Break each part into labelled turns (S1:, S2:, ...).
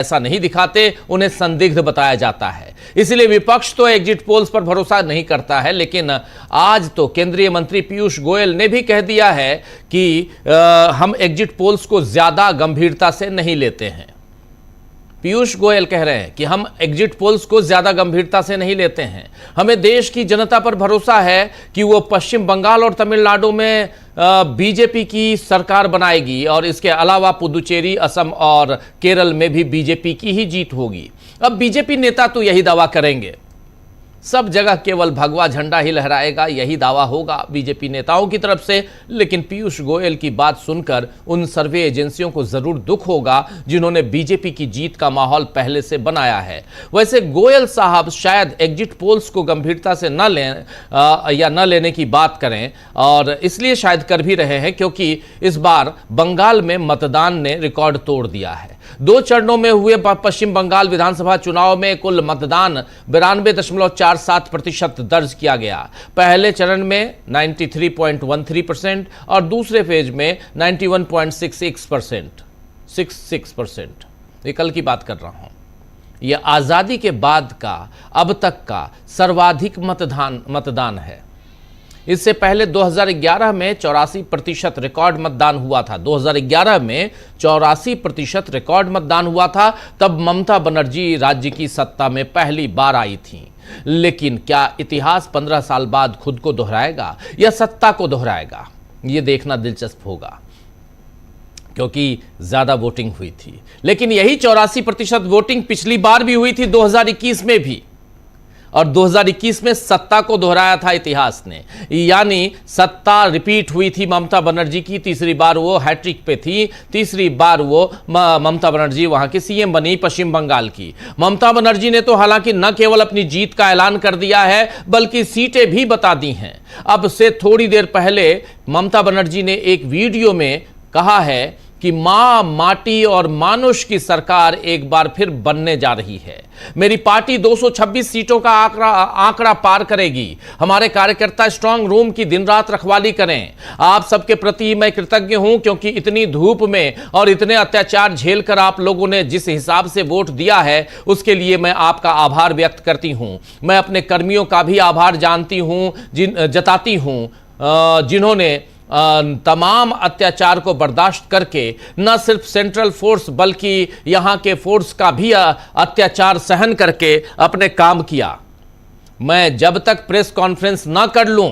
S1: ऐसा नहीं दिखाते, उन्हें संदिग्ध बताया जाता है। इसलिए विपक्ष तो एग्जिट पोल्स पर भरोसा नहीं करता है, लेकिन आज तो केंद्रीय मंत्री पीयूष गोयल ने भी कह दिया है कि हम एग्जिट पोल्स को ज्यादा गंभीरता से नहीं लेते हैं। पीयूष गोयल कह रहे हैं कि हम एग्जिट पोल्स को ज्यादा गंभीरता से नहीं लेते हैं, हमें देश की जनता पर भरोसा है कि वो पश्चिम बंगाल और तमिलनाडु में बीजेपी की सरकार बनाएगी और इसके अलावा पुदुचेरी, असम और केरल में भी बीजेपी की ही जीत होगी। अब बीजेपी नेता तो यही दावा करेंगे, सब जगह केवल भगवा झंडा ही लहराएगा, यही दावा होगा बीजेपी नेताओं की तरफ से। लेकिन पीयूष गोयल की बात सुनकर उन सर्वे एजेंसियों को जरूर दुख होगा जिन्होंने बीजेपी की जीत का माहौल पहले से बनाया है। वैसे गोयल साहब शायद एग्जिट पोल्स को गंभीरता से न लें या न लेने की बात करें, और इसलिए शायद कर भी रहे हैं क्योंकि इस बार बंगाल में मतदान ने रिकॉर्ड तोड़ दिया है। 2 चरणों में हुए पश्चिम बंगाल विधानसभा चुनाव में कुल मतदान 92.47% दर्ज किया गया। पहले चरण में 93.13% और दूसरे फेज में 91.66%। ये कल की बात कर रहा हूं। यह आजादी के बाद का अब तक का सर्वाधिक मतदान है। इससे पहले 2011 में 84% रिकॉर्ड मतदान हुआ था। 2011 में 84% रिकॉर्ड मतदान हुआ था, तब ममता बनर्जी राज्य की सत्ता में पहली बार आई थी। लेकिन क्या इतिहास 15 साल बाद खुद को दोहराएगा या सत्ता को दोहराएगा, यह देखना दिलचस्प होगा, क्योंकि ज्यादा वोटिंग हुई थी। लेकिन यही 84% वोटिंग पिछली बार भी हुई थी, 2021 में भी, और 2021 में सत्ता को दोहराया था इतिहास ने। यानी सत्ता रिपीट हुई थी ममता बनर्जी की, तीसरी बार वो हैट्रिक पे थी, तीसरी बार वो ममता बनर्जी वहां की सीएम बनी पश्चिम बंगाल की। ममता बनर्जी ने तो हालांकि न केवल अपनी जीत का ऐलान कर दिया है बल्कि सीटें भी बता दी हैं। अब से थोड़ी देर पहले ममता बनर्जी ने एक वीडियो में कहा है कि मां, माटी और मानुष की सरकार एक बार फिर बनने जा रही है। मेरी पार्टी 226 सीटों का आंकड़ा पार करेगी। हमारे कार्यकर्ता स्ट्रांग रूम की दिन रात रखवाली करें। आप सबके प्रति मैं कृतज्ञ हूं, क्योंकि इतनी धूप में और इतने अत्याचार झेलकर आप लोगों ने जिस हिसाब से वोट दिया है उसके लिए मैं आपका आभार व्यक्त करती हूं। मैं अपने कर्मियों का भी आभार जताती हूं जिन्होंने तमाम अत्याचार को बर्दाश्त करके न सिर्फ सेंट्रल फोर्स बल्कि यहां के फोर्स का भी अत्याचार सहन करके अपने काम किया। मैं जब तक प्रेस कॉन्फ्रेंस ना कर लूं,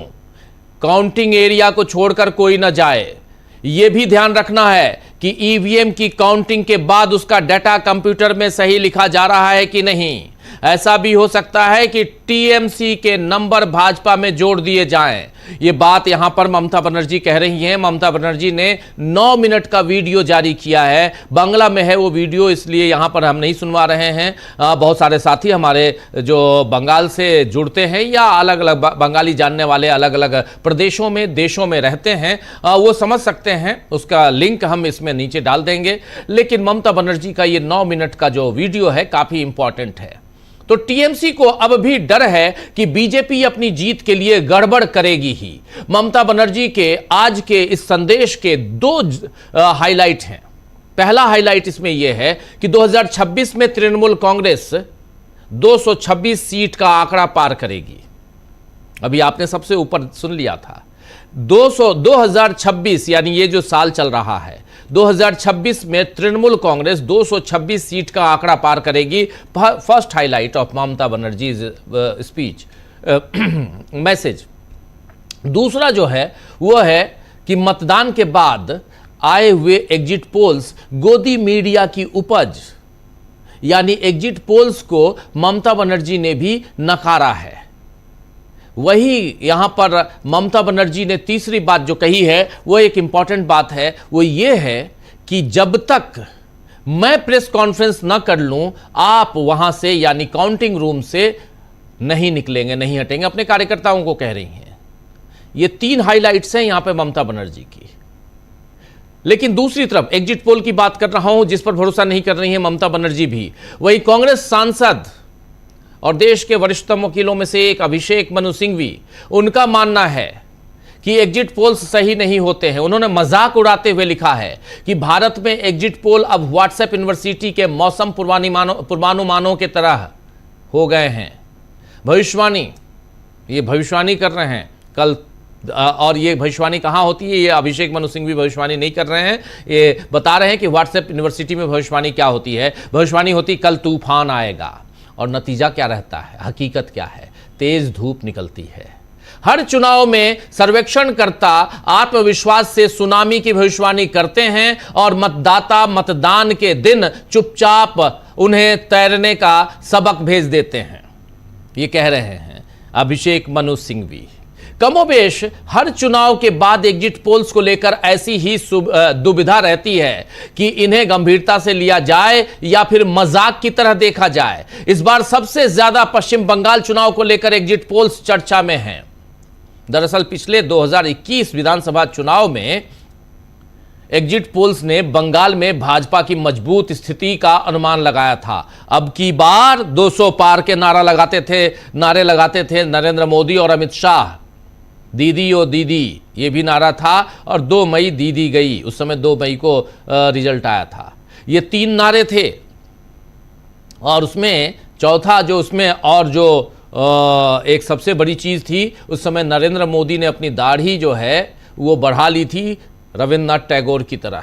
S1: काउंटिंग एरिया को छोड़कर कोई ना जाए। यह भी ध्यान रखना है कि ईवीएम की काउंटिंग के बाद उसका डाटा कंप्यूटर में सही लिखा जा रहा है कि नहीं। ऐसा भी हो सकता है कि टीएमसी के नंबर भाजपा में जोड़ दिए जाएं। यह बात यहां पर ममता बनर्जी कह रही हैं। ममता बनर्जी ने 9 मिनट का वीडियो जारी किया है, बांग्ला में है वो वीडियो, इसलिए यहां पर हम नहीं सुनवा रहे हैं। बहुत सारे साथी हमारे जो बंगाल से जुड़ते हैं या अलग अलग बंगाली जानने वाले अलग अलग प्रदेशों में, देशों में रहते हैं, वो समझ सकते हैं। उसका लिंक हम इसमें नीचे डाल देंगे। लेकिन ममता बनर्जी का ये 9 मिनट का जो वीडियो है काफी इंपॉर्टेंट है। तो टीएमसी को अब भी डर है कि बीजेपी अपनी जीत के लिए गड़बड़ करेगी ही। ममता बनर्जी के आज के इस संदेश के 2 हाइलाइट हैं। पहला हाइलाइट इसमें यह है कि 2026 में तृणमूल कांग्रेस 226 सीट का आंकड़ा पार करेगी। अभी आपने सबसे ऊपर सुन लिया था। 2026 यानी ये जो साल चल रहा है, 2026 में तृणमूल कांग्रेस 226 सीट का आंकड़ा पार करेगी। First highlight of Mamata Banerjee speech message. दूसरा जो है वो है कि मतदान के बाद आए हुए एग्जिट पोल्स गोदी मीडिया की उपज, यानी एग्जिट पोल्स को ममता बनर्जी ने भी नकारा है। वही यहां पर ममता बनर्जी ने तीसरी बात जो कही है वो एक इंपॉर्टेंट बात है, वो ये है कि जब तक मैं प्रेस कॉन्फ्रेंस ना कर लूं, आप वहां से यानी काउंटिंग रूम से नहीं निकलेंगे, नहीं हटेंगे। अपने कार्यकर्ताओं को कह रही हैं। ये 3 हाइलाइट्स हैं यहां पे ममता बनर्जी की। लेकिन दूसरी तरफ एग्जिट पोल की बात कर रहा हूं जिस पर भरोसा नहीं कर रही है ममता बनर्जी भी। वही कांग्रेस सांसद और देश के वरिष्ठतम वकीलों में से एक अभिषेक मनु सिंघवी, उनका मानना है कि एग्जिट पोल्स सही नहीं होते हैं। उन्होंने मजाक उड़ाते हुए लिखा है कि भारत में एग्जिट पोल अब व्हाट्सएप यूनिवर्सिटी के मौसम पूर्वानुमानों के तरह हो गए हैं। भविष्यवाणी, ये भविष्यवाणी कर रहे हैं कल, और ये भविष्यवाणी कहाँ होती है, ये अभिषेक मनु सिंह भी भविष्यवाणी नहीं कर रहे हैं, ये बता रहे हैं कि व्हाट्सएप यूनिवर्सिटी में भविष्यवाणी क्या होती है। भविष्यवाणी होती कल तूफान आएगा, और नतीजा क्या रहता है, हकीकत क्या है, तेज धूप निकलती है। हर चुनाव में सर्वेक्षणकर्ता आत्मविश्वास से सुनामी की भविष्यवाणी करते हैं और मतदाता मतदान के दिन चुपचाप उन्हें तैरने का सबक भेज देते हैं, ये कह रहे हैं अभिषेक मनु सिंघवी। कमोबेश हर चुनाव के बाद एग्जिट पोल्स को लेकर ऐसी ही दुविधा रहती है कि इन्हें गंभीरता से लिया जाए या फिर मजाक की तरह देखा जाए। इस बार सबसे ज्यादा पश्चिम बंगाल चुनाव को लेकर एग्जिट पोल्स चर्चा में हैं। दरअसल पिछले 2021 विधानसभा चुनाव में एग्जिट पोल्स ने बंगाल में भाजपा की मजबूत स्थिति का अनुमान लगाया था। अब की बार 200 पार के नारे लगाते थे नरेंद्र मोदी और अमित शाह। दीदी ओ दीदी, ये भी नारा था, और 2 मई दीदी गई, उस समय 2 मई को रिजल्ट आया था। ये 3 नारे थे, और उसमें चौथा जो उसमें और जो एक सबसे बड़ी चीज थी, उस समय नरेंद्र मोदी ने अपनी दाढ़ी जो है वो बढ़ा ली थी रविन्द्रनाथ टैगोर की तरह,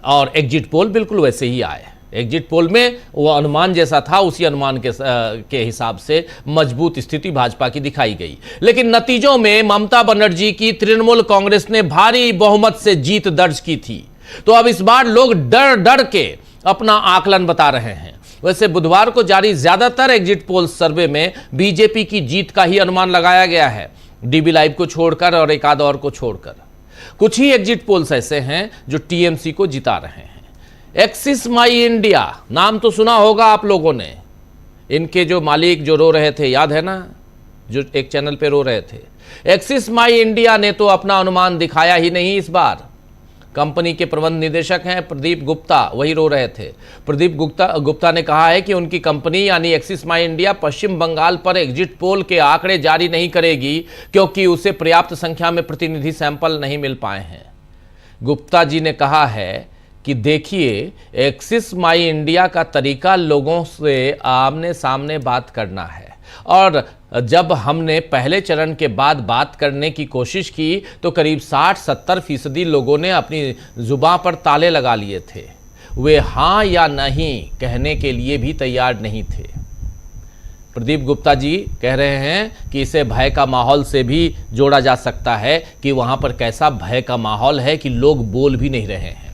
S1: और एग्जिट पोल बिल्कुल वैसे ही आए। एग्जिट पोल में वो अनुमान जैसा था, उसी अनुमान के हिसाब से मजबूत स्थिति भाजपा की दिखाई गई। लेकिन नतीजों में ममता बनर्जी की तृणमूल कांग्रेस ने भारी बहुमत से जीत दर्ज की थी। तो अब इस बार लोग डर डर के अपना आकलन बता रहे हैं। वैसे बुधवार को जारी ज्यादातर एग्जिट पोल सर्वे में बीजेपी की जीत का ही अनुमान लगाया गया है, डीबी लाइव को छोड़कर और एक आध और को छोड़कर। कुछ ही एग्जिट पोल्स ऐसे हैं जो टीएमसी को जिता रहे हैं। एक्सिस माई इंडिया नाम तो सुना होगा आप लोगों ने, इनके जो मालिक जो रो रहे थे, याद है ना, जो एक चैनल पे रो रहे थे। एक्सिस माई इंडिया ने तो अपना अनुमान दिखाया ही नहीं इस बार। कंपनी के प्रबंध निदेशक हैं प्रदीप गुप्ता, वही रो रहे थे। प्रदीप गुप्ता ने कहा है कि उनकी कंपनी यानी एक्सिस माई इंडिया पश्चिम बंगाल पर एग्जिट पोल के आंकड़े जारी नहीं करेगी, क्योंकि उसे पर्याप्त संख्या में प्रतिनिधि सैंपल नहीं मिल पाए हैं। गुप्ता जी ने कहा है कि देखिए, एक्सिस माई इंडिया का तरीका लोगों से आमने सामने बात करना है, और जब हमने पहले चरण के बाद बात करने की कोशिश की तो करीब 60-70% लोगों ने अपनी जुबान पर ताले लगा लिए थे। वे हाँ या नहीं कहने के लिए भी तैयार नहीं थे। प्रदीप गुप्ता जी कह रहे हैं कि इसे भय का माहौल से भी जोड़ा जा सकता है कि वहां पर कैसा भय का माहौल है कि लोग बोल भी नहीं रहे हैं।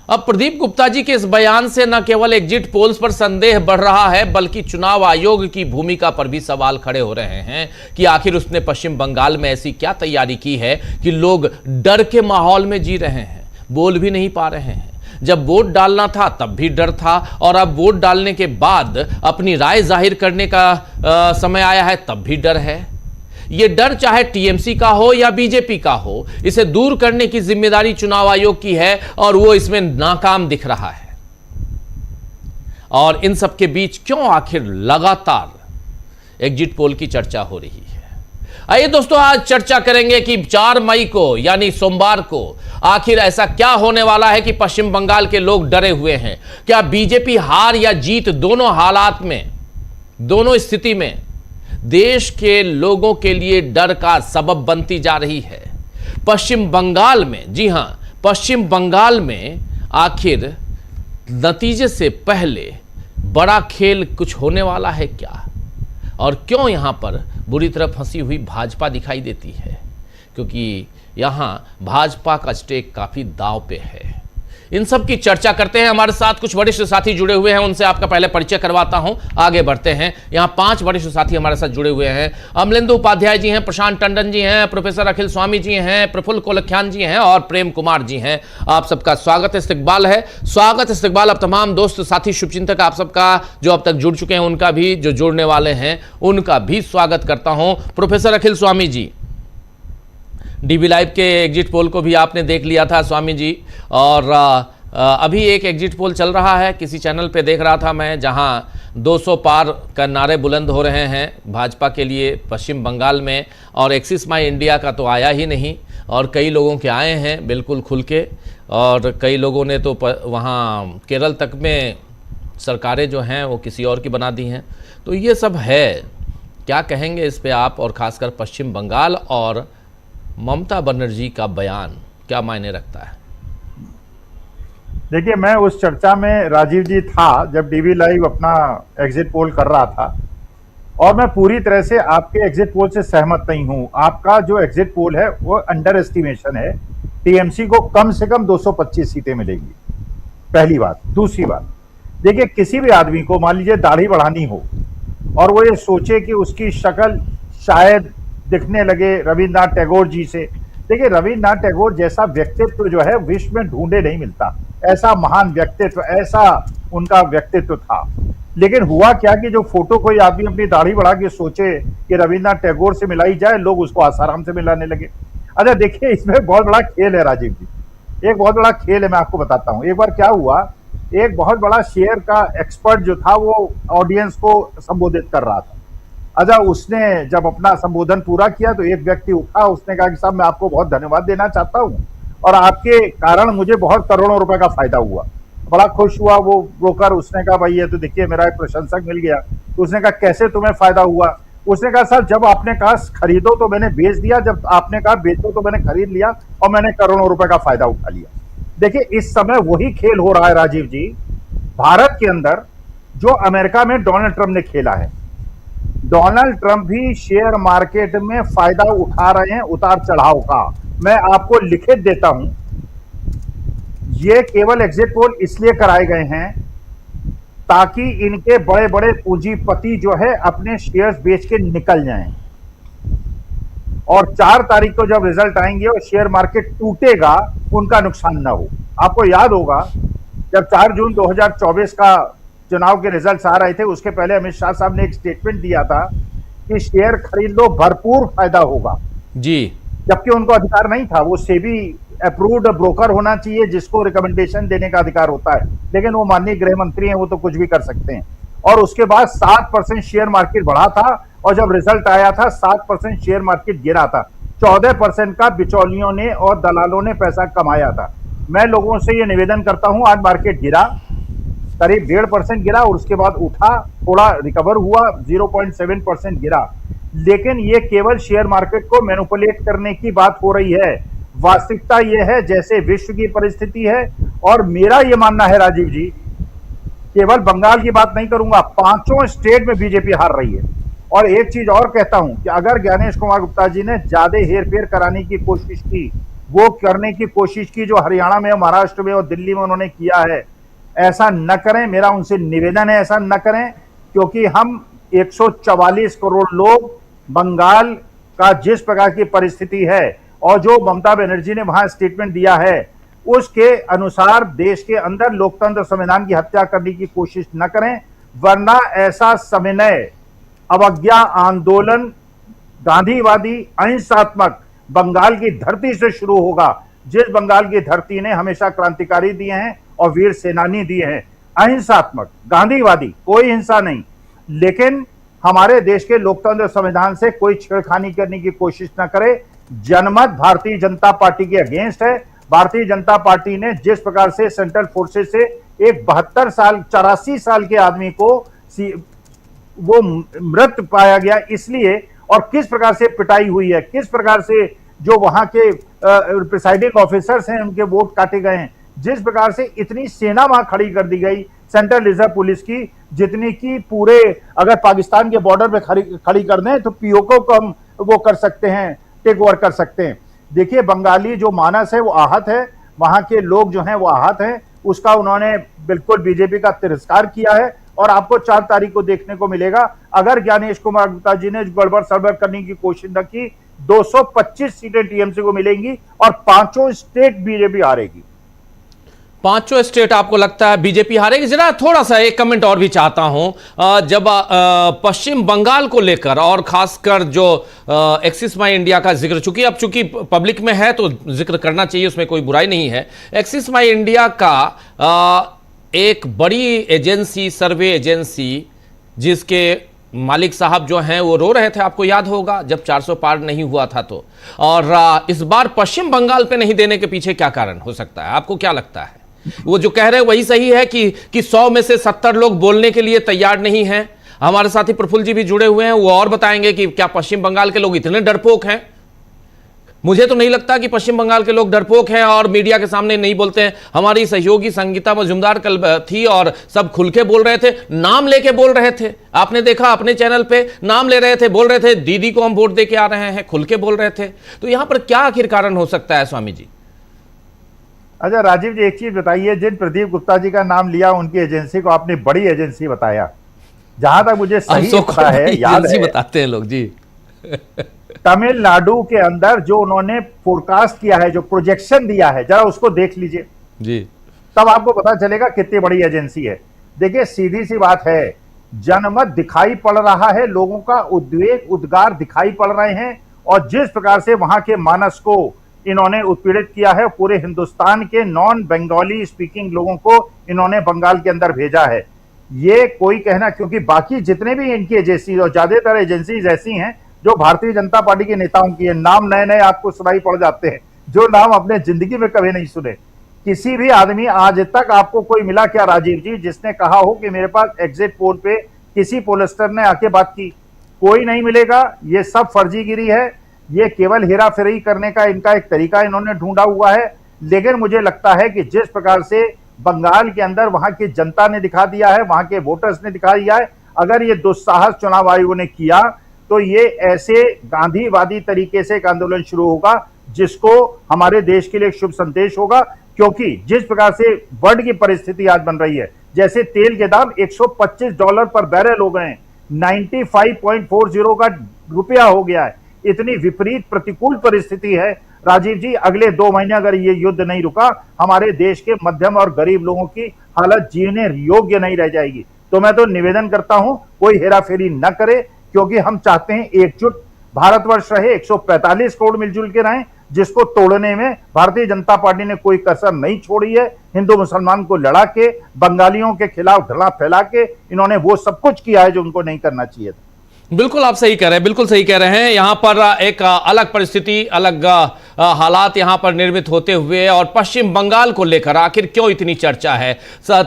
S1: अब प्रदीप गुप्ता जी के इस बयान से न केवल एग्जिट पोल्स पर संदेह बढ़ रहा है, बल्कि चुनाव आयोग की भूमिका पर भी सवाल खड़े हो रहे हैं कि आखिर उसने पश्चिम बंगाल में ऐसी क्या तैयारी की है कि लोग डर के माहौल में जी रहे हैं, बोल भी नहीं पा रहे हैं। जब वोट डालना था तब भी डर था, और अब वोट डालने के बाद अपनी राय जाहिर करने का समय आया है तब भी डर है। ये डर चाहे टीएमसी का हो या बीजेपी का हो, इसे दूर करने की जिम्मेदारी चुनाव आयोग की है, और वो इसमें नाकाम दिख रहा है। और इन सब के बीच क्यों आखिर लगातार एग्जिट पोल की चर्चा हो रही है? आइए दोस्तों, आज चर्चा करेंगे कि 4 मई को यानी सोमवार को आखिर ऐसा क्या होने वाला है कि पश्चिम बंगाल के लोग डरे हुए हैं। क्या बीजेपी हार या जीत, दोनों हालात में, दोनों स्थिति में देश के लोगों के लिए डर का सबब बनती जा रही है? पश्चिम बंगाल में, जी हां, पश्चिम बंगाल में आखिर नतीजे से पहले बड़ा खेल कुछ होने वाला है क्या? और क्यों यहां पर बुरी तरह फंसी हुई भाजपा दिखाई देती है? क्योंकि यहां भाजपा का स्टेक काफी दांव पे है। इन सब की चर्चा करते हैं। हमारे साथ कुछ वरिष्ठ साथी जुड़े हुए हैं, उनसे आपका पहले परिचय करवाता हूं, आगे बढ़ते हैं। यहां 5 वरिष्ठ साथी हमारे साथ जुड़े हुए हैं। अमलेंदु उपाध्याय जी हैं, प्रशांत टंडन जी हैं, प्रोफेसर अखिल स्वामी जी हैं, प्रफुल्ल कोलख्यान जी हैं और प्रेम कुमार जी हैं। आप सबका स्वागत इस्तकबाल है। स्वागत इस्तकबाल। अब तमाम दोस्त साथी शुभचिंतक आप सबका जो अब तक जुड़ चुके हैं, उनका भी, जो जुड़ने वाले हैं उनका भी स्वागत करता हूं। प्रोफेसर अखिल स्वामी जी, डीबी लाइव के एग्जिट पोल को भी आपने देख लिया था स्वामी जी, और अभी एक एग्जिट पोल चल रहा है, किसी चैनल पे देख रहा था मैं, जहां 200 पार का नारे बुलंद हो रहे हैं भाजपा के लिए पश्चिम बंगाल में, और एक्सिस माई इंडिया का तो आया ही नहीं, और कई लोगों के आए हैं बिल्कुल खुल के, और कई लोगों ने तो वहाँ केरल तक में सरकारें जो हैं वो किसी और की बना दी हैं। तो ये सब है, क्या कहेंगे इस पे आप, और ख़ासकर पश्चिम बंगाल और ममता बनर्जी का बयान क्या मायने रखता है?
S2: देखिए, मैं उस चर्चा में राजीव जी था जब डीवी लाइव अपना एग्जिट पोल कर रहा था, और मैं पूरी तरह से आपके एग्जिट पोल से सहमत नहीं हूं। आपका जो एग्जिट पोल है वो अंडर एस्टिमेशन है। टीएमसी को कम से कम 225 सीटें मिलेंगी, पहली बात। दूसरी बात, देखिए, किसी भी आदमी को मान लीजिए दाढ़ी बढ़ानी हो और वो ये सोचे कि उसकी शक्ल शायद दिखने लगे रविन्द्रनाथ टैगोर जी से। देखिए, रविन्द्रनाथ टैगोर जैसा व्यक्तित्व जो है विश्व में ढूंढे नहीं मिलता, ऐसा महान व्यक्तित्व, ऐसा उनका व्यक्तित्व था। लेकिन हुआ क्या कि जो फोटो कोई आदमी अपनी दाढ़ी बढ़ा के सोचे कि रविन्द्रनाथ टैगोर से मिलाई जाए, लोग उसको आसाराम से मिलाने लगे। अच्छा, देखिए, इसमें बहुत बड़ा खेल है राजीव जी, एक बहुत बड़ा खेल है। मैं आपको बताता हूँ। एक बार क्या हुआ, एक बहुत बड़ा शेयर का एक्सपर्ट जो था वो ऑडियंस को संबोधित कर रहा था। अच्छा, उसने जब अपना संबोधन पूरा किया तो एक व्यक्ति उठा, उसने कहा कि साहब, मैं आपको बहुत धन्यवाद देना चाहता हूं और आपके कारण मुझे बहुत करोड़ों रुपए का फायदा हुआ। बड़ा खुश हुआ वो ब्रोकर। उसने कहा, भाई ये तो देखिए मेरा एक प्रशंसक मिल गया। तो उसने कहा, कैसे तुम्हें फायदा हुआ? उसने कहा, सर, जब आपने कहा खरीदो तो मैंने बेच दिया, जब आपने कहा बेचो तो मैंने खरीद लिया, और मैंने करोड़ों रुपए का फायदा उठा लिया। देखिए, इस समय वही खेल हो रहा है राजीव जी, भारत के अंदर जो अमेरिका में डोनाल्ड ट्रंप ने खेला है। डोनाल्ड ट्रंप भी शेयर मार्केट में फायदा उठा रहे हैं, उतार चढ़ाव का। मैं आपको लिखित देता हूं, ये केवल एग्जिट पोल इसलिए कराए गए हैं ताकि इनके बड़े बड़े पूंजीपति जो है अपने शेयर्स बेच के निकल जाएं, और 4 तारीख को जब रिजल्ट आएंगे और शेयर मार्केट टूटेगा, उनका नुकसान ना हो। आपको याद होगा जब 4 जून 2024 का चुनाव के रिजल्ट्स आ रहे थे, उसके पहले अमित शाह साहब ने एक स्टेटमेंट दिया था कि शेयर खरीद लो, भरपूर फायदा होगा जी, जबकि उनको अधिकार नहीं था। वो सेबी अप्रूव्ड ब्रोकर होना चाहिए जिसको रिकमेंडेशन देने का अधिकार होता है, लेकिन वो माननीय गृह मंत्री हैं, वो तो कुछ भी कर सकते हैं। और उसके बाद 7% शेयर मार्केट बढ़ा था, और जब रिजल्ट आया था 7% शेयर मार्केट गिरा था। 14% का बिचौलियों ने और दलालों ने पैसा कमाया था। मैं लोगों से ये निवेदन करता हूं, आज मार्केट गिरा, करीब 1.5% गिरा, और उसके बाद उठा, थोड़ा रिकवर हुआ, 0.7% गिरा। लेकिन ये केवल शेयर मार्केट को मैनिपुलेट करने की बात हो रही है। वास्तविकता यह है जैसे विश्व की परिस्थिति है, और मेरा यह मानना है राजीव जी, केवल बंगाल की बात नहीं करूंगा, 5 स्टेट में बीजेपी हार रही है। और एक चीज और कहता हूं कि अगर ज्ञानेश कुमार गुप्ता जी ने ज्यादा हेरफेर कराने की कोशिश की, वो करने की कोशिश की जो हरियाणा में, महाराष्ट्र में और दिल्ली में उन्होंने किया है, ऐसा न करें। मेरा उनसे निवेदन है, ऐसा न करें, क्योंकि हम 144 करोड़ लोग, बंगाल का जिस प्रकार की परिस्थिति है और जो ममता बनर्जी ने वहां स्टेटमेंट दिया है, उसके अनुसार देश के अंदर लोकतंत्र संविधान की हत्या करने की कोशिश न करें, वरना ऐसा सविनय अवज्ञा आंदोलन गांधीवादी अहिंसात्मक बंगाल की धरती से शुरू होगा, जिस बंगाल की धरती ने हमेशा क्रांतिकारी दिए हैं और वीर सेनानी दिए हैं। अहिंसात्मक, गांधीवादी, कोई हिंसा नहीं। लेकिन हमारे देश के लोकतंत्र संविधान से कोई छेड़खानी करने की कोशिश न करे। जनमत भारतीय जनता पार्टी के अगेंस्ट है। भारतीय जनता पार्टी ने जिस प्रकार से सेंट्रल फोर्सेस से एक 84 साल के आदमी को वो मृत पाया गया इसलिए, और किस प्रकार से पिटाई हुई है, किस प्रकार से जो वहां के प्रिसाइडिंग ऑफिसर्स हैं उनके वोट काटे गए हैं, जिस प्रकार से इतनी सेना वहां खड़ी कर दी गई सेंट्रल रिजर्व पुलिस की, जितनी की पूरे अगर पाकिस्तान के बॉर्डर पे खड़ी कर दें तो पीओके को हम वो कर सकते हैं, टेक ओवर कर सकते हैं। देखिए, बंगाली जो मानस है वो आहत है, वहां के लोग जो हैं वो आहत हैं, उसका उन्होंने बिल्कुल बीजेपी का तिरस्कार किया है। और आपको 4 तारीख को देखने को मिलेगा, अगर ज्ञानेश कुमार गुप्ता जी ने गड़बड़ सड़बड़ करने की कोशिश न की, 225 सीटें टीएमसी को मिलेंगी और 5 स्टेट बीजेपी हारेगी।
S1: पांचों स्टेट आपको लगता है बीजेपी हारेगी? जरा थोड़ा सा एक कमेंट और भी चाहता हूं। जब पश्चिम बंगाल को लेकर और खासकर जो एक्सिस माई इंडिया का जिक्र, चूंकि पब्लिक में है तो जिक्र करना चाहिए, उसमें कोई बुराई नहीं है। एक्सिस माई इंडिया का एक बड़ी एजेंसी, सर्वे एजेंसी, जिसके मालिक साहब जो हैं वो रो रहे थे, आपको याद होगा, जब 400 पार नहीं हुआ था तो। और इस बार पश्चिम बंगाल पे नहीं देने के पीछे क्या कारण हो सकता है, आपको क्या लगता है? वो जो कह रहे हैं वही सही है कि 100 में से 70 लोग बोलने के लिए तैयार नहीं हैं? हमारे साथी प्रफुल्ल जी भी जुड़े हुए हैं, वो और बताएंगे कि क्या पश्चिम बंगाल के लोग इतने डरपोक हैं। मुझे तो नहीं लगता कि पश्चिम बंगाल के लोग डरपोक हैं और मीडिया के सामने नहीं बोलते हैं। हमारी सहयोगी संगीता मजूमदार कल थी और सब खुल के बोल रहे थे, नाम लेके बोल रहे थे। आपने देखा अपने चैनल पे, नाम ले रहे थे, बोल रहे थे दीदी को हम वोट दे के आ रहे हैं, खुल के बोल रहे थे। तो यहां पर क्या आखिर कारण हो सकता है स्वामी जी?
S2: अच्छा राजीव जी, एक चीज बताइए, जिन प्रदीप गुप्ता जी का नाम लिया उनकी एजेंसी को आपने बड़ी एजेंसी बताया। जहां तक मुझे सही पता है, याद है,
S1: बताते हैं लोग जी।
S2: तमिलनाडु के अंदर जो उन्होंने फोरकास्ट किया है, जो प्रोजेक्शन दिया है, जरा उसको देख लीजिए
S1: जी,
S2: तब आपको पता चलेगा कितनी बड़ी एजेंसी है। देखिए सीधी सी बात है, जनमत दिखाई पड़ रहा है, लोगों का उद्वेग उद्गार दिखाई पड़ रहे हैं, और जिस प्रकार से वहां के मानस को इन्होंने उत्पीड़ित किया है, पूरे हिंदुस्तान के नॉन बंगाली स्पीकिंग लोगों को इन्होंने बंगाल के अंदर भेजा है। ये कोई कहना, क्योंकि बाकी जितने भी इनकी एजेंसी और ज्यादातर एजेंसीज ऐसी हैं जो भारतीय जनता पार्टी के नेताओं की है, नाम नए नए आपको सुनाई पड़ जाते हैं, जो नाम अपने जिंदगी में कभी नहीं सुने। किसी भी आदमी आज तक आपको कोई मिला क्या राजीव जी जिसने कहा हो कि मेरे पास एग्जिट पोल पे किसी पोलस्टर ने आके बात की? कोई नहीं मिलेगा। ये सब फर्जीगिरी है, ये केवल हेरा फेरी करने का इनका एक तरीका इन्होंने ढूंढा हुआ है। लेकिन मुझे लगता है कि जिस प्रकार से बंगाल के अंदर वहां की जनता ने दिखा दिया है, वहां के वोटर्स ने दिखा दिया है, अगर ये दुस्साहस चुनाव आयोग ने किया तो ये ऐसे गांधीवादी तरीके से एक आंदोलन शुरू होगा जिसको हमारे देश के लिए एक शुभ संदेश होगा। क्योंकि जिस प्रकार से वर्ल्ड की परिस्थिति आज बन रही है, जैसे तेल के दाम $125 पर बैरल हो गए हैं, 95.40 का रुपया हो गया है, इतनी विपरीत प्रतिकूल परिस्थिति है राजीव जी। अगले 2 महीने अगर ये युद्ध नहीं रुका, हमारे देश के मध्यम और गरीब लोगों की हालत जीने योग्य नहीं रह जाएगी। तो मैं तो निवेदन करता हूं, कोई हेराफेरी न करे, क्योंकि हम चाहते हैं एकजुट भारतवर्ष रहे, 145 करोड़ मिलजुल के रहें, जिसको तोड़ने में भारतीय जनता पार्टी ने कोई कसर नहीं छोड़ी है। हिंदू मुसलमान को लड़ा के, बंगालियों के खिलाफ धड़ा फैला के इन्होंने वो सब कुछ किया है जो उनको नहीं करना चाहिए था।
S1: बिल्कुल आप सही कह रहे हैं, बिल्कुल सही कह रहे हैं। यहां पर एक अलग परिस्थिति, अलग हालात यहां पर निर्मित होते हुए, और पश्चिम बंगाल को लेकर आखिर क्यों इतनी चर्चा है?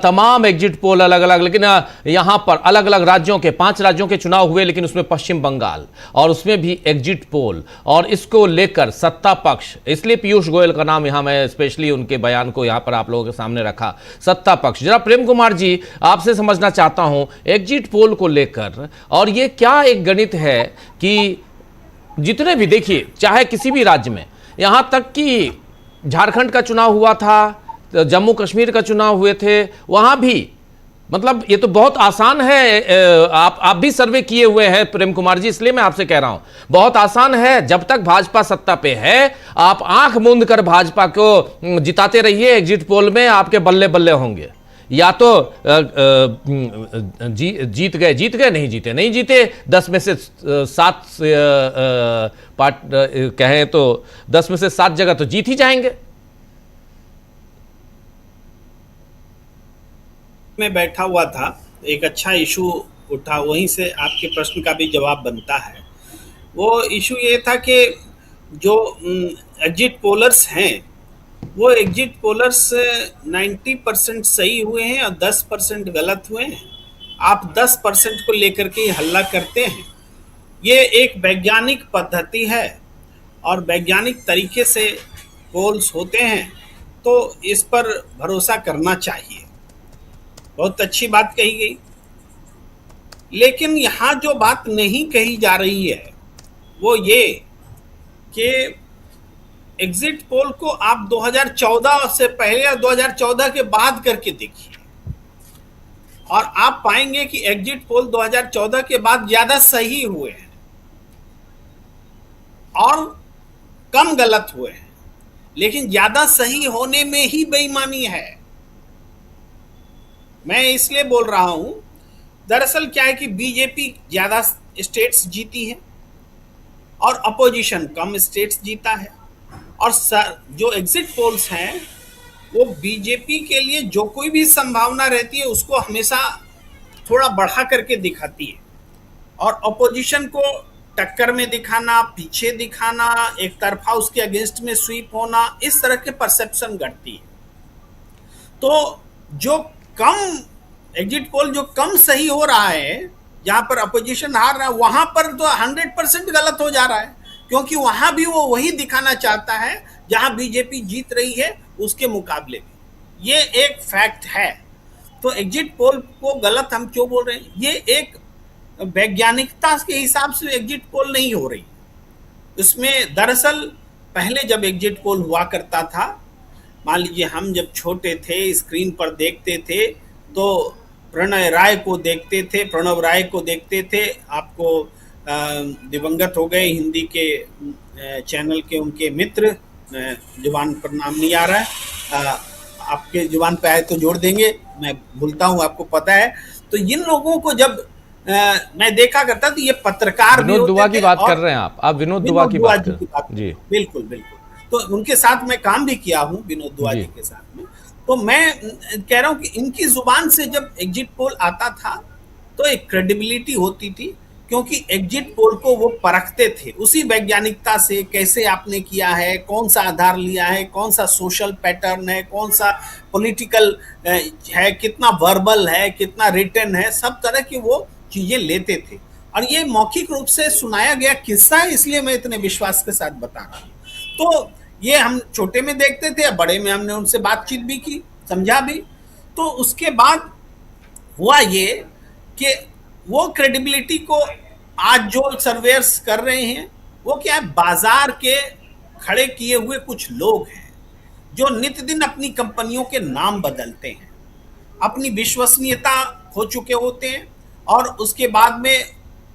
S1: तमाम एग्जिट पोल अलग अलग, लेकिन यहां पर अलग अलग राज्यों के 5 राज्यों के चुनाव हुए, लेकिन उसमें पश्चिम बंगाल और उसमें भी एग्जिट पोल, और इसको लेकर सत्ता पक्ष, इसलिए पीयूष गोयल का नाम यहां मैं स्पेशली उनके बयान को यहां पर आप लोगों के सामने रखा, सत्ता पक्ष। जरा प्रेम कुमार जी आपसे समझना चाहता हूं एग्जिट पोल को लेकर, और ये क्या एक गणित है कि जितने भी, देखिए चाहे किसी भी राज्य में, यहां तक कि झारखंड का चुनाव हुआ था, जम्मू कश्मीर का चुनाव हुए थे, वहां भी मतलब ये तो बहुत आसान है। आप भी सर्वे किए हुए हैं प्रेम कुमार जी, इसलिए मैं आपसे कह रहा हूं, बहुत आसान है। जब तक भाजपा सत्ता पे है, आप आंख मूंद कर भाजपा को जिताते रहिए, एग्जिट पोल में आपके बल्ले बल्ले होंगे। या तो जीत गए, नहीं जीते, 10 में से 7 कहें तो 10 में से 7 जगह तो जीत ही जाएंगे।
S3: मैं बैठा हुआ था, एक अच्छा इशू उठा, वहीं से आपके प्रश्न का भी जवाब बनता है। वो इशू ये था कि जो एग्जिट पोलर्स हैं, वो एग्जिट पोलर्स 90% सही हुए हैं और 10% गलत हुए हैं। आप 10% को लेकर के हल्ला करते हैं। ये एक वैज्ञानिक पद्धति है और वैज्ञानिक तरीके से पोल्स होते हैं, तो इस पर भरोसा करना चाहिए। बहुत अच्छी बात कही गई, लेकिन यहाँ जो बात नहीं कही जा रही है वो ये कि एग्जिट पोल को आप 2014 से पहले या 2014 के बाद करके देखिए, और आप पाएंगे कि एग्जिट पोल 2014 के बाद ज्यादा सही हुए हैं और कम गलत हुए हैं। लेकिन ज्यादा सही होने में ही बेईमानी है। मैं इसलिए बोल रहा हूं, दरअसल क्या है कि बीजेपी ज्यादा स्टेट्स जीती है और अपोजिशन कम स्टेट्स जीता है। और जो एग्जिट पोल्स हैं वो बीजेपी के लिए जो कोई भी संभावना रहती है उसको हमेशा थोड़ा बढ़ा करके दिखाती है, और अपोजिशन को टक्कर में दिखाना, पीछे दिखाना, एक तरफा उसके अगेंस्ट में स्वीप होना, इस तरह के परसेप्शन घटती है। तो जो कम एग्जिट पोल जो कम सही हो रहा है, जहां पर अपोजिशन हार रहा है, वहां पर तो 100% गलत हो जा रहा है, क्योंकि वहां भी वो वही दिखाना चाहता है जहां बीजेपी जीत रही है उसके मुकाबले में। ये एक फैक्ट है। तो एग्जिट पोल को गलत हम क्यों बोल रहे हैं? ये एक वैज्ञानिकता के हिसाब से एग्जिट पोल नहीं हो रही। इसमें दरअसल पहले जब एग्जिट पोल हुआ करता था, मान लीजिए हम जब छोटे थे स्क्रीन पर देखते थे तो प्रणव राय को देखते थे। आपको दिवंगत हो गए हिंदी के चैनल के उनके मित्र, जुबान पर नाम नहीं आ रहा है, आपके जुबान पे आए तो जोड़ देंगे, मैं भूलता हूँ, आपको पता है। तो इन लोगों को जब मैं देखा करता तो ये पत्रकार भी
S1: विनोद
S3: होते
S1: दुआ
S3: थे,
S1: की बात
S3: और
S1: कर रहे हैं आप विनोद दुआ की बात कर रहे हैं जी।
S3: बिल्कुल बिल्कुल। तो उनके साथ मैं काम भी किया हूँ, विनोद दुआ जी के साथ में। तो मैं कह रहा हूँ कि इनकी जुबान से जब एग्जिट पोल आता था तो एक क्रेडिबिलिटी होती थी, क्योंकि एग्जिट पोल को वो परखते थे उसी वैज्ञानिकता से, कैसे आपने किया है, कौन सा आधार लिया है, कौन सा सोशल पैटर्न है, कौन सा पॉलिटिकल है, कितना वर्बल है, कितना रिटन है, सब तरह की वो चीजें लेते थे। और ये मौखिक रूप से सुनाया गया किस्सा है, इसलिए मैं इतने विश्वास के साथ बता रहा हूँ। तो ये हम छोटे में देखते थे, बड़े में हमने उनसे बातचीत भी की, समझा भी। तो उसके बाद हुआ ये कि वो क्रेडिबिलिटी को आज जो सर्वेयर्स कर रहे हैं वो क्या है, बाजार के खड़े किए हुए कुछ लोग हैं जो नित्य दिन अपनी कंपनियों के नाम बदलते हैं, अपनी विश्वसनीयता खो चुके होते हैं, और उसके बाद में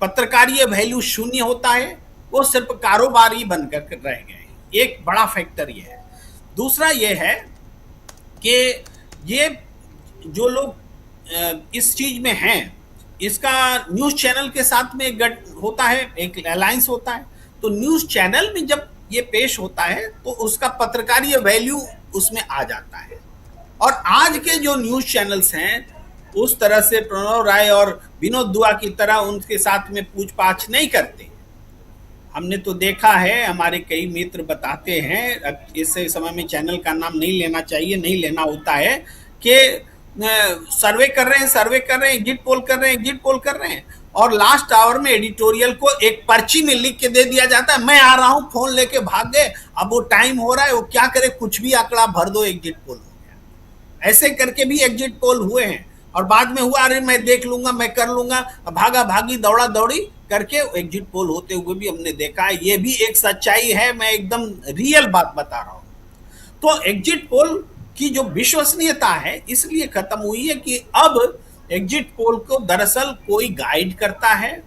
S3: पत्रकारीय वैल्यू शून्य होता है, वो सिर्फ कारोबारी बनकर रह गए। एक बड़ा फैक्टर ये है। दूसरा ये है कि ये जो लोग इस चीज में हैं, इसका न्यूज चैनल के साथ में एक होता है, एक अलायंस होता है। तो न्यूज चैनल में जब ये पेश होता है तो उसका पत्रकारीय वैल्यू उसमें आ जाता है। और आज के जो न्यूज चैनल्स हैं उस तरह से प्रणव राय और विनोद दुआ की तरह उनके साथ में पूछताछ नहीं करते। हमने तो देखा है, हमारे कई मित्र बताते हैं, अब इस समय में चैनल का नाम नहीं लेना चाहिए, नहीं लेना होता है, कि सर्वे कर रहे हैं, एग्जिट पोल कर रहे हैं, और लास्ट आवर में एडिटोरियल को एक पर्ची में लिख के दे दिया जाता है, मैं आ रहा हूं, फोन लेके भाग गए, अब वो टाइम हो रहा है, वो क्या करे, कुछ भी आंकड़ा भर दो, एग्जिट पोल हो गया। ऐसे करके भी एग्जिट पोल हुए हैं, और बाद में हुआ अरे मैं देख लूंगा, मैं कर लूंगा, भागा भागी दौड़ा दौड़ी करके एग्जिट पोल होते हुए भी हमने देखा है। ये भी एक सच्चाई है, मैं एकदम रियल बात बता रहा हूं। तो एग्जिट पोल की जो विश्वसनीयता है इसलिए खत्म हुई है कि अब एग्जिट पोल को दरअसल कोई गाइड करता है,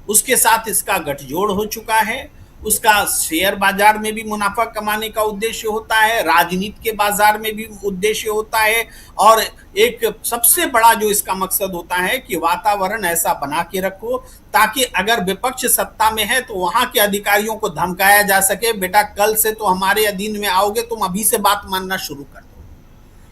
S3: उसके साथ इसका गठजोड़ हो चुका है, उसका शेयर बाजार में भी मुनाफा कमाने का उद्देश्य होता है, राजनीति के बाजार में भी उद्देश्य होता है, और एक सबसे बड़ा जो इसका मकसद होता है कि वातावरण ऐसा बना के रखो ताकि अगर विपक्ष सत्ता में है तो वहां के अधिकारियों को धमकाया जा सके, बेटा कल से तो हमारे अधीन में आओगे, तुम अभी से बात मानना शुरू कर दो।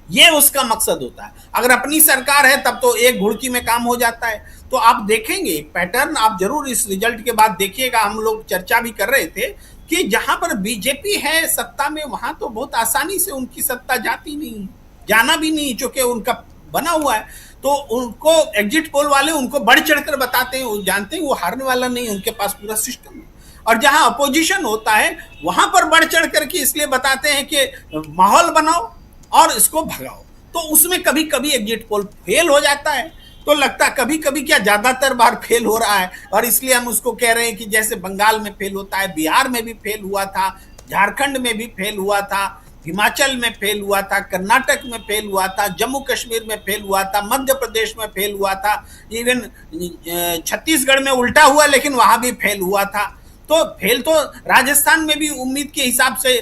S3: ये उसका मकसद होता है। अगर अपनी सरकार है तब तो एक घुड़की में काम हो जाता है। तो आप देखेंगे एक पैटर्न, आप जरूर इस रिजल्ट के बाद देखिएगा, हम लोग चर्चा भी कर रहे थे कि जहां पर बीजेपी है सत्ता में वहां तो बहुत आसानी से उनकी सत्ता जाती नहीं है, जाना भी नहीं, चूंकि उनका बना हुआ है। तो उनको एग्जिट पोल वाले उनको बढ़ चढ़कर बताते हैं, वो जानते हैं वो हारने वाला नहीं, उनके पास पूरा सिस्टम है। और जहां अपोजिशन होता है वहां पर बढ़ चढ़ करके इसलिए बताते हैं कि माहौल बनाओ और इसको भगाओ। तो उसमें कभी कभी एग्जिट पोल फेल हो जाता है, तो लगता है कभी कभी क्या ज्यादातर बार फेल हो रहा है, और इसलिए हम उसको कह रहे हैं कि जैसे बंगाल में फेल होता है, बिहार में भी फेल हुआ था, झारखंड में भी फेल हुआ था, हिमाचल में फेल हुआ था, कर्नाटक में फेल हुआ था, जम्मू कश्मीर में फेल हुआ था, मध्य प्रदेश में फेल हुआ था, इवन छत्तीसगढ़ में उल्टा हुआ लेकिन वहां भी फेल हुआ था। तो फेल तो राजस्थान में भी उम्मीद के हिसाब से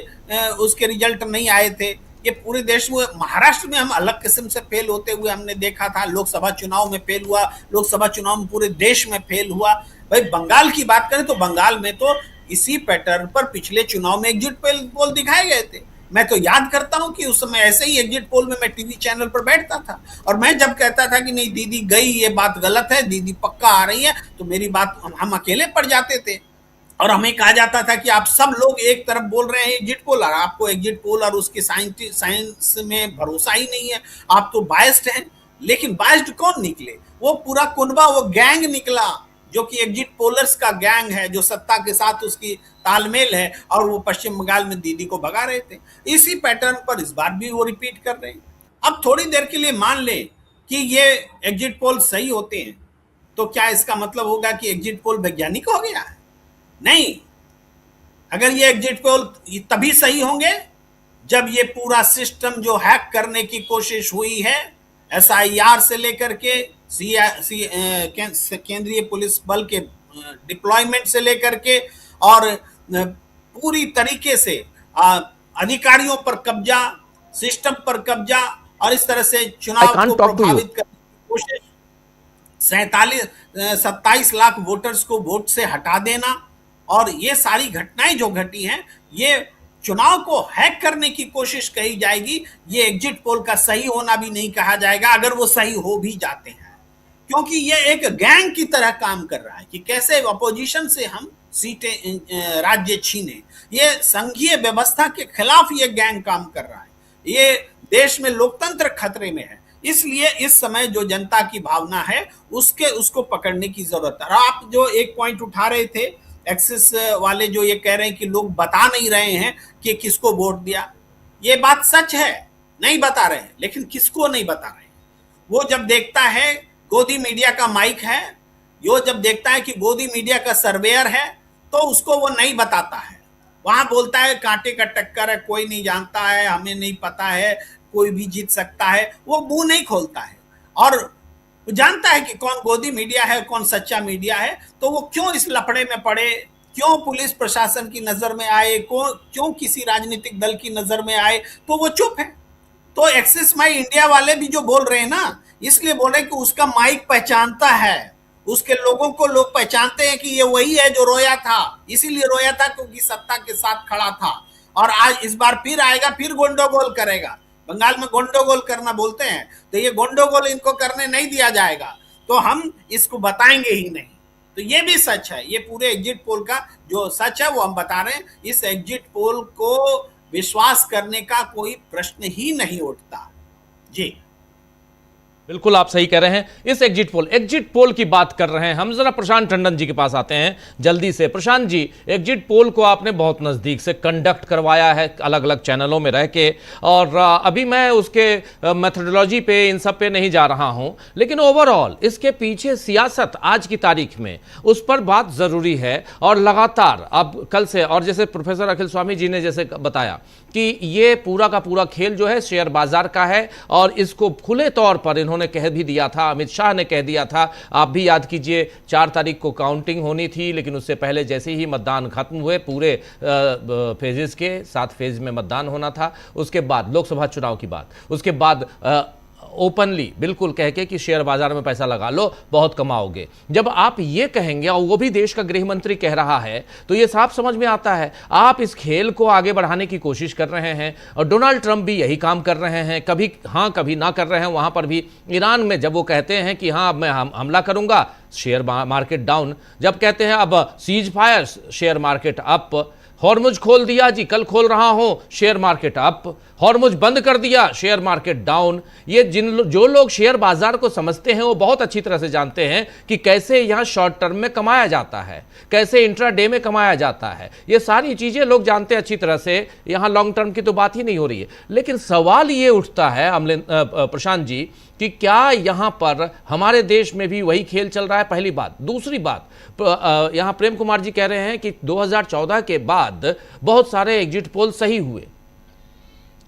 S3: उसके रिजल्ट नहीं आए थे, ये पूरे देश में, महाराष्ट्र में हम अलग किस्म से फेल होते हुए हमने देखा था, लोकसभा चुनाव में फेल हुआ, लोकसभा चुनाव में पूरे देश में फेल हुआ। भाई बंगाल की बात करें तो बंगाल में तो इसी पैटर्न पर पिछले चुनाव में एग्जिट पोल दिखाए गए थे। मैं तो याद करता हूं कि उस समय ऐसे ही एग्जिट पोल में मैं टीवी चैनल पर बैठता था और मैं जब कहता था कि नहीं दीदी गई, ये बात गलत है, दीदी पक्का आ रही है, तो मेरी बात हम अकेले पड़ जाते थे और हमें कहा जाता था कि आप सब लोग एक तरफ बोल रहे हैं एग्जिट पोल और आपको एग्जिट पोल और उसके साइंस में भरोसा ही नहीं है, आप तो बायस्ड हैं। लेकिन बायस्ड कौन निकले? वो पूरा कुनबा, वो गैंग निकला जो कि एग्जिट पोलर्स का गैंग है, जो सत्ता के साथ उसकी तालमेल है और वो पश्चिम बंगाल में दीदी को भगा रहे थे। इसी पैटर्न पर इस बार भी वो रिपीट कर रहे हैं। अब थोड़ी देर के लिए मान ले कि ये एग्जिट पोल सही होते हैं, तो क्या इसका मतलब होगा कि एग्जिट पोल वैज्ञानिक हो गया है? नहीं। अगर ये एग्जिट पोल तभी सही होंगे जब ये पूरा सिस्टम जो हैक करने की कोशिश हुई है, SIR से लेकर के केंद्रीय पुलिस बल के डिप्लॉयमेंट से लेकर के और पूरी तरीके से अधिकारियों पर कब्जा, सिस्टम पर कब्जा और इस तरह से चुनाव को प्रभावित करने की कोशिश, 27 लाख वोटर्स को वोट से हटा देना और ये सारी घटनाएं जो घटी हैं, ये चुनाव को हैक करने की कोशिश कही जाएगी। ये एग्जिट पोल का सही होना भी नहीं कहा जाएगा अगर वो सही हो भी जाते हैं, क्योंकि ये एक गैंग की तरह काम कर रहा है कि कैसे अपोजिशन से हम सीटें राज्य छीने। ये संघीय व्यवस्था के खिलाफ ये गैंग काम कर रहा है। ये देश में लोकतंत्र खतरे में है, इसलिए इस समय जो जनता की भावना है उसको पकड़ने की जरूरत है। आप जो एक पॉइंट उठा रहे थे, एक्सिस वाले जो ये कह रहे हैं कि लोग बता नहीं रहे हैं कि किसको वोट दिया, ये बात सच है, नहीं बता रहे हैं, लेकिन किसको नहीं बता रहे हैं? वो जब देखता है गोदी मीडिया का माइक है, यो जब देखता है कि गोदी मीडिया का सर्वेयर है, तो उसको वो नहीं बताता है। वहां बोलता है कांटे का टक्कर है, कोई नहीं जानता है, हमें नहीं पता है, कोई भी जीत सकता है। वो मुंह नहीं खोलता है और जानता है कि कौन गोदी मीडिया है, कौन सच्चा मीडिया है। तो वो क्यों इस लफड़े में पड़े, क्यों पुलिस प्रशासन की नजर में आए, क्यों किसी राजनीतिक दल की नजर में आए, तो वो चुप है। तो एक्सिस माई इंडिया वाले भी जो बोल रहे हैं ना, इसलिए बोल रहे हैं कि उसका माइक पहचानता है, उसके लोगों को लोग पहचानते हैं कि ये वही है जो रोया था, इसीलिए रोया था क्योंकि सत्ता के साथ खड़ा था और आज इस बार फिर आएगा, फिर गोंडोगोल करेगा। बंगाल में गोंडोगोल करना बोलते हैं, तो ये गोंडोगोल इनको करने नहीं दिया जाएगा, तो हम इसको बताएंगे ही नहीं। तो ये भी सच है, ये पूरे एग्जिट पोल का जो सच है वो हम बता रहे हैं। इस एग्जिट पोल को विश्वास करने का कोई प्रश्न ही नहीं उठता। जी
S1: बिल्कुल आप सही कह रहे हैं। इस एग्जिट पोल की बात कर रहे हैं हम। जरा प्रशांत टंडन जी के पास आते हैं जल्दी से। प्रशांत जी, एग्जिट पोल को आपने बहुत नज़दीक से कंडक्ट करवाया है अलग अलग चैनलों में रह के, और अभी मैं उसके मेथोडोलॉजी पे इन सब पे नहीं जा रहा हूं, लेकिन ओवरऑल इसके पीछे सियासत आज की तारीख में उस पर बात ज़रूरी है। और लगातार अब कल से, और जैसे प्रोफेसर अखिल स्वामी जी ने जैसे बताया कि ये पूरा का पूरा खेल जो है शेयर बाजार का है, और इसको खुले तौर पर इन्होंने कह भी दिया था, अमित शाह ने कह दिया था। आप भी याद कीजिए 4 तारीख को काउंटिंग होनी थी, लेकिन उससे पहले जैसे ही मतदान खत्म हुए, पूरे फेजेस के 7 फेज में मतदान होना था, उसके बाद लोकसभा चुनाव की बात, उसके बाद ओपनली बिल्कुल कह के कि शेयर बाजार में पैसा लगा लो, बहुत कमाओगे। जब आप ये कहेंगे और वो भी देश का गृह मंत्री कह रहा है, तो ये साफ समझ में आता है आप इस खेल को आगे बढ़ाने की कोशिश कर रहे हैं। और डोनाल्ड ट्रंप भी यही काम कर रहे हैं, कभी हाँ कभी ना कर रहे हैं। वहां पर भी ईरान में जब वो कहते हैं कि हाँ मैं हमला करूंगा, शेयर मार्केट डाउन। जब कहते हैं अब cease fire, share market up. Hormuz खोल दिया जी, कल खोल रहा हूं, शेयर मार्केट अप। हॉर्मुज बंद कर दिया, शेयर मार्केट डाउन। ये जो लोग शेयर बाजार को समझते हैं वो बहुत अच्छी तरह से जानते हैं कि कैसे यहां शॉर्ट टर्म में कमाया जाता है, कैसे इंट्राडे में कमाया जाता है। ये सारी चीजें लोग जानते हैं अच्छी तरह से, यहां लॉन्ग टर्म की तो बात ही नहीं हो रही है। लेकिन सवाल ये उठता है प्रशांत जी कि क्या यहां पर हमारे देश में भी वही खेल चल रहा है? पहली बात। दूसरी बात, यहां प्रेम कुमार जी कह रहे हैं कि 2014 के बाद बहुत सारे एग्जिट पोल सही हुए।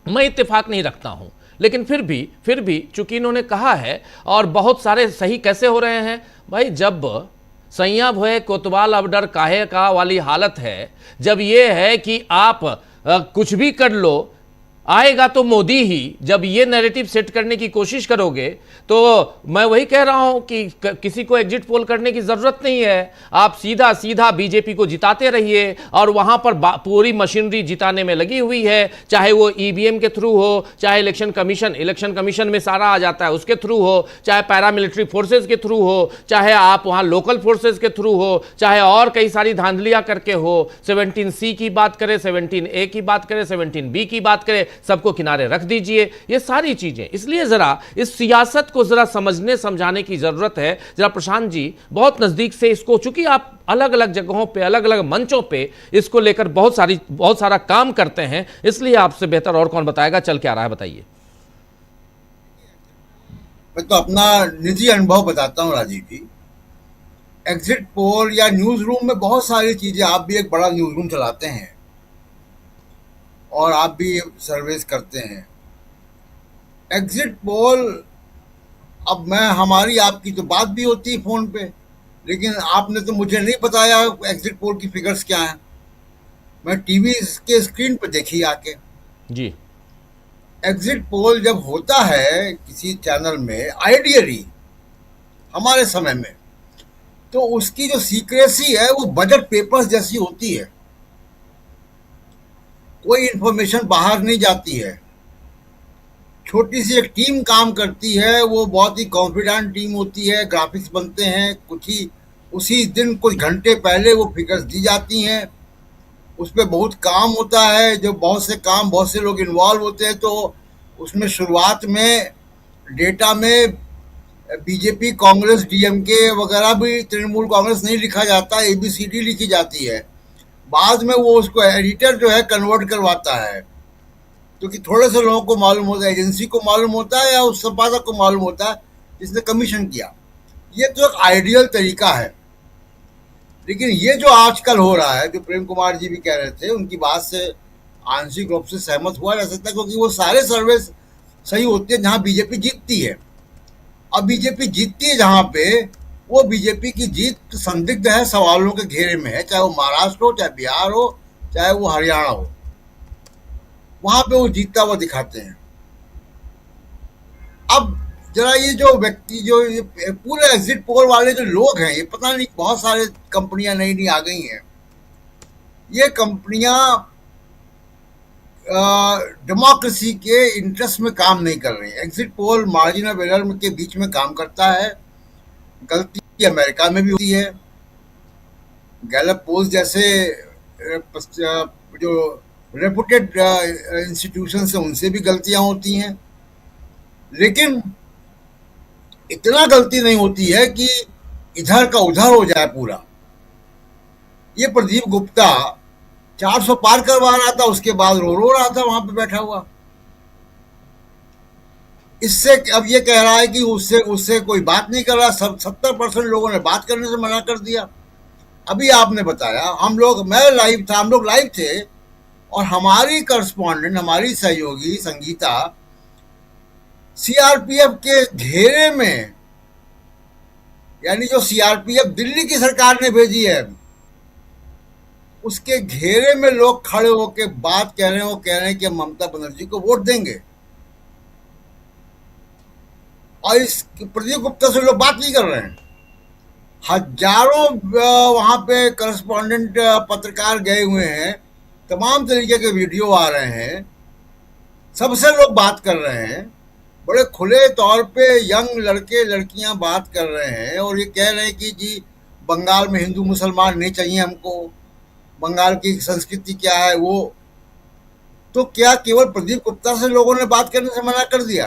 S1: मैं इत्तेफाक नहीं रखता हूं, लेकिन फिर भी चूंकि इन्होंने कहा है, और बहुत सारे सही कैसे हो रहे हैं भाई? जब सैया भोए कोतवाल अब डर काहे का वाली हालत है, जब ये है कि आप कुछ भी कर लो, आएगा तो मोदी ही। जब ये नैरेटिव सेट करने की कोशिश करोगे तो मैं वही कह रहा हूं कि किसी को एग्जिट पोल करने की जरूरत नहीं है। आप सीधा सीधा बीजेपी को जिताते रहिए और वहां पर पूरी मशीनरी जिताने में लगी हुई है, चाहे वो ईवीएम के थ्रू हो, चाहे इलेक्शन कमीशन में सारा आ जाता है उसके थ्रू हो, चाहे पैरामिलिट्री फोर्सेज के थ्रू हो, चाहे आप वहां लोकल फोर्सेज के थ्रू हो, चाहे और कई सारी धांधलियां करके हो। 17C की बात करें, 17A की बात करें, 17B की बात करें, सबको किनारे रख दीजिए। ये सारी चीजें, इसलिए जरा इस सियासत को जरा समझने समझाने की जरूरत है। जरा प्रशांत जी बहुत नजदीक से इसको, चूंकि आप अलग अलग जगहों पे, अलग अलग मंचों पे इसको लेकर बहुत सारा काम करते हैं, इसलिए आपसे बेहतर और कौन बताएगा। चल क्या रहा है बताइए।
S4: मैं तो अपना निजी अनुभव बताता हूँ राजीव जी। एग्जिट पोल या न्यूज रूम में बहुत सारी चीजें, आप भी एक बड़ा न्यूज रूम चलाते हैं और आप भी सर्वेस करते हैं। एग्जिट पोल, अब मैं हमारी आपकी तो बात भी होती है फोन पे, लेकिन आपने तो मुझे नहीं बताया एग्जिट पोल की फिगर्स क्या हैं। मैं टीवी के स्क्रीन पे देखी आके
S1: जी।
S4: एग्जिट पोल जब होता है किसी चैनल में, आइडियली हमारे समय में, तो उसकी जो सीक्रेसी है वो बजट पेपर्स जैसी होती है। कोई इंफॉर्मेशन बाहर नहीं जाती है। छोटी सी एक टीम काम करती है, वो बहुत ही कॉन्फिडेंट टीम होती है, ग्राफिक्स बनते हैं, कुछ ही उसी दिन कुछ घंटे पहले वो फिगर्स दी जाती हैं। उस पर बहुत काम होता है, जो बहुत से लोग इन्वॉल्व होते हैं। तो उसमें शुरुआत में डेटा में बीजेपी, कांग्रेस, डीएमके वगैरह भी, तृणमूल कांग्रेस नहीं लिखा जाता, ABCD लिखी जाती है। बाद में वो उसको एडिटर जो है कन्वर्ट करवाता है, क्योंकि थोड़े से लोगों को मालूम होता है, एजेंसी को मालूम होता है या उस संपादक को मालूम होता है जिसने कमीशन किया। ये तो एक आइडियल तरीका है। लेकिन ये जो आजकल हो रहा है, जो प्रेम कुमार जी भी कह रहे थे, उनकी बात से आंशिक रूप से सहमत हुआ जा सकता है, क्योंकि वो सारे सर्वे सही होते हैं जहां बीजेपी जीतती है। अब बीजेपी जीतती है जहां पे, वो बीजेपी की जीत संदिग्ध है, सवालों के घेरे में है, चाहे वो महाराष्ट्र हो, चाहे बिहार हो, चाहे वो हरियाणा हो, वहां पे वो जीतता हुआ दिखाते हैं। अब जरा ये जो व्यक्ति, जो ये पूरे एग्जिट पोल वाले जो लोग हैं, ये पता नहीं, बहुत सारे कंपनियां नई नई आ गई हैं। ये कंपनियां डेमोक्रेसी के इंटरेस्ट में काम नहीं कर रही है। Exit poll margin of error के बीच में काम करता है। गलती अमेरिका में भी होती है, गैलप पोल्स जैसे जो रेपुटेड इंस्टीट्यूशन है उनसे भी गलतियां होती हैं, लेकिन इतना गलती नहीं होती है कि इधर का उधर हो जाए पूरा। ये प्रदीप गुप्ता 400 पार करवा रहा था, उसके बाद रो रहा था वहां पे बैठा हुआ। इससे अब ये कह रहा है कि उससे कोई बात नहीं कर रहा। 70% लोगों ने बात करने से मना कर दिया। अभी आपने बताया, हम लोग लाइव थे और हमारी करस्पॉन्डेंट, हमारी सहयोगी संगीता सीआरपीएफ के घेरे में, यानी जो सीआरपीएफ दिल्ली की सरकार ने भेजी है, उसके घेरे में लोग खड़े होकर बात कह रहे हैं। वो कह रहे हैं कि ममता बनर्जी को वोट देंगे, और इस प्रदीप गुप्ता से लोग बात नहीं कर रहे हैं। हजारों वहां पे करस्पॉन्डेंट पत्रकार गए हुए हैं, तमाम तरीके के वीडियो आ रहे हैं, सबसे लोग बात कर रहे हैं, बड़े खुले तौर पे यंग लड़के लड़कियां बात कर रहे हैं और ये कह रहे हैं कि जी बंगाल में हिंदू मुसलमान नहीं चाहिए हमको, बंगाल की संस्कृति क्या है वो। तो क्या केवल प्रदीप गुप्ता से लोगों ने बात करने से मना कर दिया?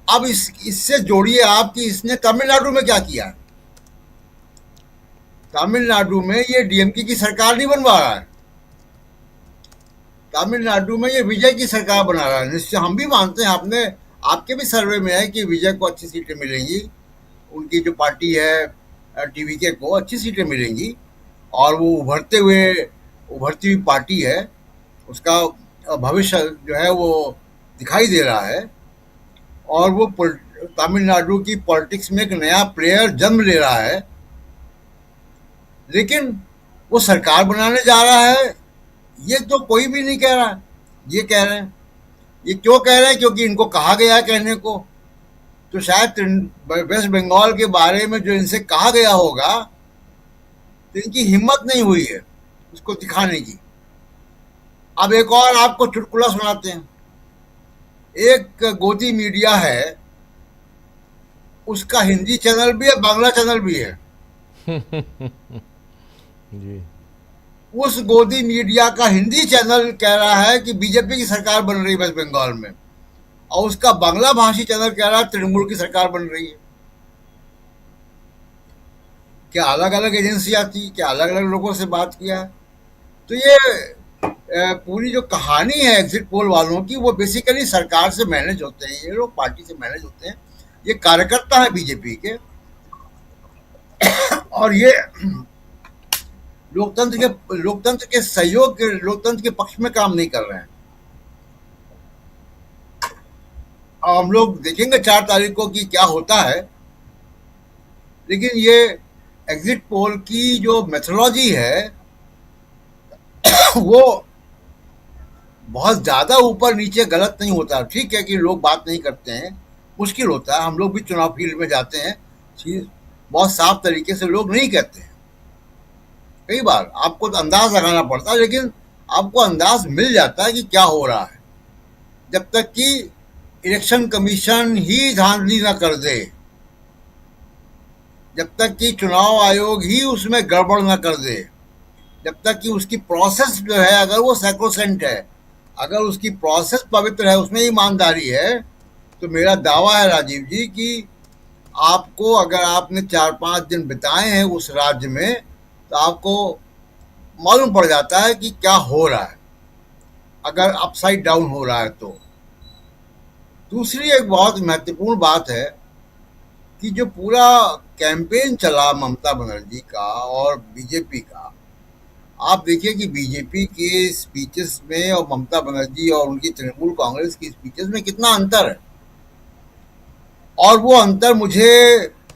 S4: अब इससे जोड़िए आप कि इसने तमिलनाडु में क्या किया। तमिलनाडु में ये डीएमके की सरकार नहीं बनवा रहा है, तमिलनाडु में ये विजय की सरकार बना रहा है। निश्चय हम भी मानते हैं, आपके भी सर्वे में है कि विजय को अच्छी सीटें मिलेंगी, उनकी जो पार्टी है टीवीके को अच्छी सीटें मिलेंगी, और वो उभरती हुई पार्टी है, उसका भविष्य जो है वो दिखाई दे रहा है, और वो तमिलनाडु की पॉलिटिक्स में एक नया प्लेयर जन्म ले रहा है। लेकिन वो सरकार बनाने जा रहा है, ये तो कोई भी नहीं कह रहा है। ये कह रहे हैं। ये क्यों कह रहे हैं? क्योंकि इनको कहा गया है कहने को। तो शायद वेस्ट बंगाल के बारे में जो इनसे कहा गया होगा, तो इनकी हिम्मत नहीं हुई है उसको दिखाने की। अब एक और आपको चुटकुला सुनाते हैं। एक गोदी मीडिया है, उसका हिंदी चैनल भी है, बांग्ला चैनल भी है।
S1: जी।
S4: उस गोदी मीडिया का हिंदी चैनल कह रहा है कि बीजेपी की सरकार बन रही है वेस्ट बंगाल में, और उसका बांग्ला भाषी चैनल कह रहा है तृणमूल की सरकार बन रही है। क्या अलग अलग एजेंसियां थी? क्या अलग अलग लोगों से बात किया है? तो ये पूरी जो कहानी है एग्जिट पोल वालों की, वो बेसिकली सरकार से मैनेज होते हैं ये लोग, पार्टी से मैनेज होते हैं। ये कार्यकर्ता है बीजेपी के, और ये लोकतंत्र के सहयोग के, लोकतंत्र के पक्ष में काम नहीं कर रहे हैं। अब हम लोग देखेंगे 4 तारीख को कि क्या होता है। लेकिन ये एग्जिट पोल की जो मेथोडोलॉजी है वो बहुत ज्यादा ऊपर नीचे गलत नहीं होता। ठीक है कि लोग बात नहीं करते हैं, मुश्किल होता है। हम लोग भी चुनाव फील्ड में जाते हैं, चीज बहुत साफ तरीके से लोग नहीं कहते हैं। कई बार आपको तो अंदाज लगाना पड़ता है, लेकिन आपको अंदाज मिल जाता है कि क्या हो रहा है, जब तक कि इलेक्शन कमीशन ही धांधली ना कर दे, जब तक कि चुनाव आयोग ही उसमें गड़बड़ ना कर दे, जब तक कि उसकी प्रोसेस जो है अगर वो सैक्रोसेंट है, अगर उसकी प्रोसेस पवित्र है, उसमें ईमानदारी है, तो मेरा दावा है राजीव जी कि आपको, अगर आपने 4-5 दिन बिताए हैं उस राज्य में, तो आपको मालूम पड़ जाता है कि क्या हो रहा है, अगर अपसाइड डाउन हो रहा है तो। दूसरी एक बहुत महत्वपूर्ण बात है कि जो पूरा कैंपेन चला ममता बनर्जी का और बीजेपी का, आप देखिए कि बीजेपी के स्पीचेस में और ममता बनर्जी और उनकी तृणमूल कांग्रेस की स्पीचेस में कितना अंतर है। और वो अंतर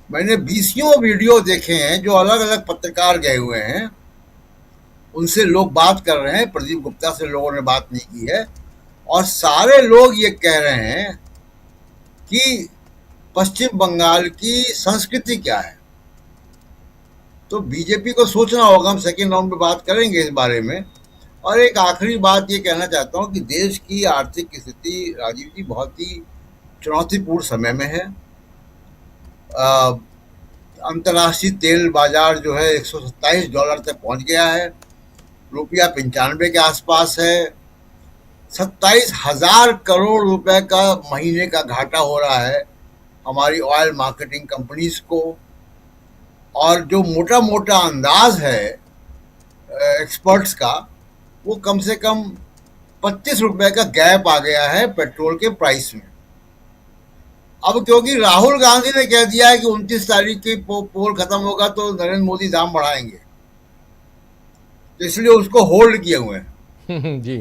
S4: मैंने 20 वीडियो देखे हैं जो अलग अलग पत्रकार गए हुए हैं, उनसे लोग बात कर रहे हैं। प्रदीप गुप्ता से लोगों ने बात नहीं की है, और सारे लोग ये कह रहे हैं कि पश्चिम बंगाल की संस्कृति क्या है। तो बीजेपी को सोचना होगा। हम सेकेंड राउंड में बात करेंगे इस बारे में। और एक आखिरी बात ये कहना चाहता हूँ कि देश की आर्थिक स्थिति राजीव जी बहुत ही चुनौतीपूर्ण समय में है। अंतर्राष्ट्रीय तेल बाजार जो है $127 तक पहुंच गया है, रुपया 95 के आसपास है। 27,000 करोड़ रुपए का महीने का घाटा हो रहा है हमारी ऑयल मार्केटिंग कंपनीज को। और जो मोटा मोटा अंदाज है एक्सपर्ट्स का, वो कम से कम 25 रुपए का गैप आ गया है पेट्रोल के प्राइस में। अब क्योंकि राहुल गांधी ने कह दिया है कि 29 तारीख की पोल खत्म होगा तो नरेंद्र मोदी दाम बढ़ाएंगे, तो इसलिए उसको होल्ड किए हुए हैं।
S1: जी।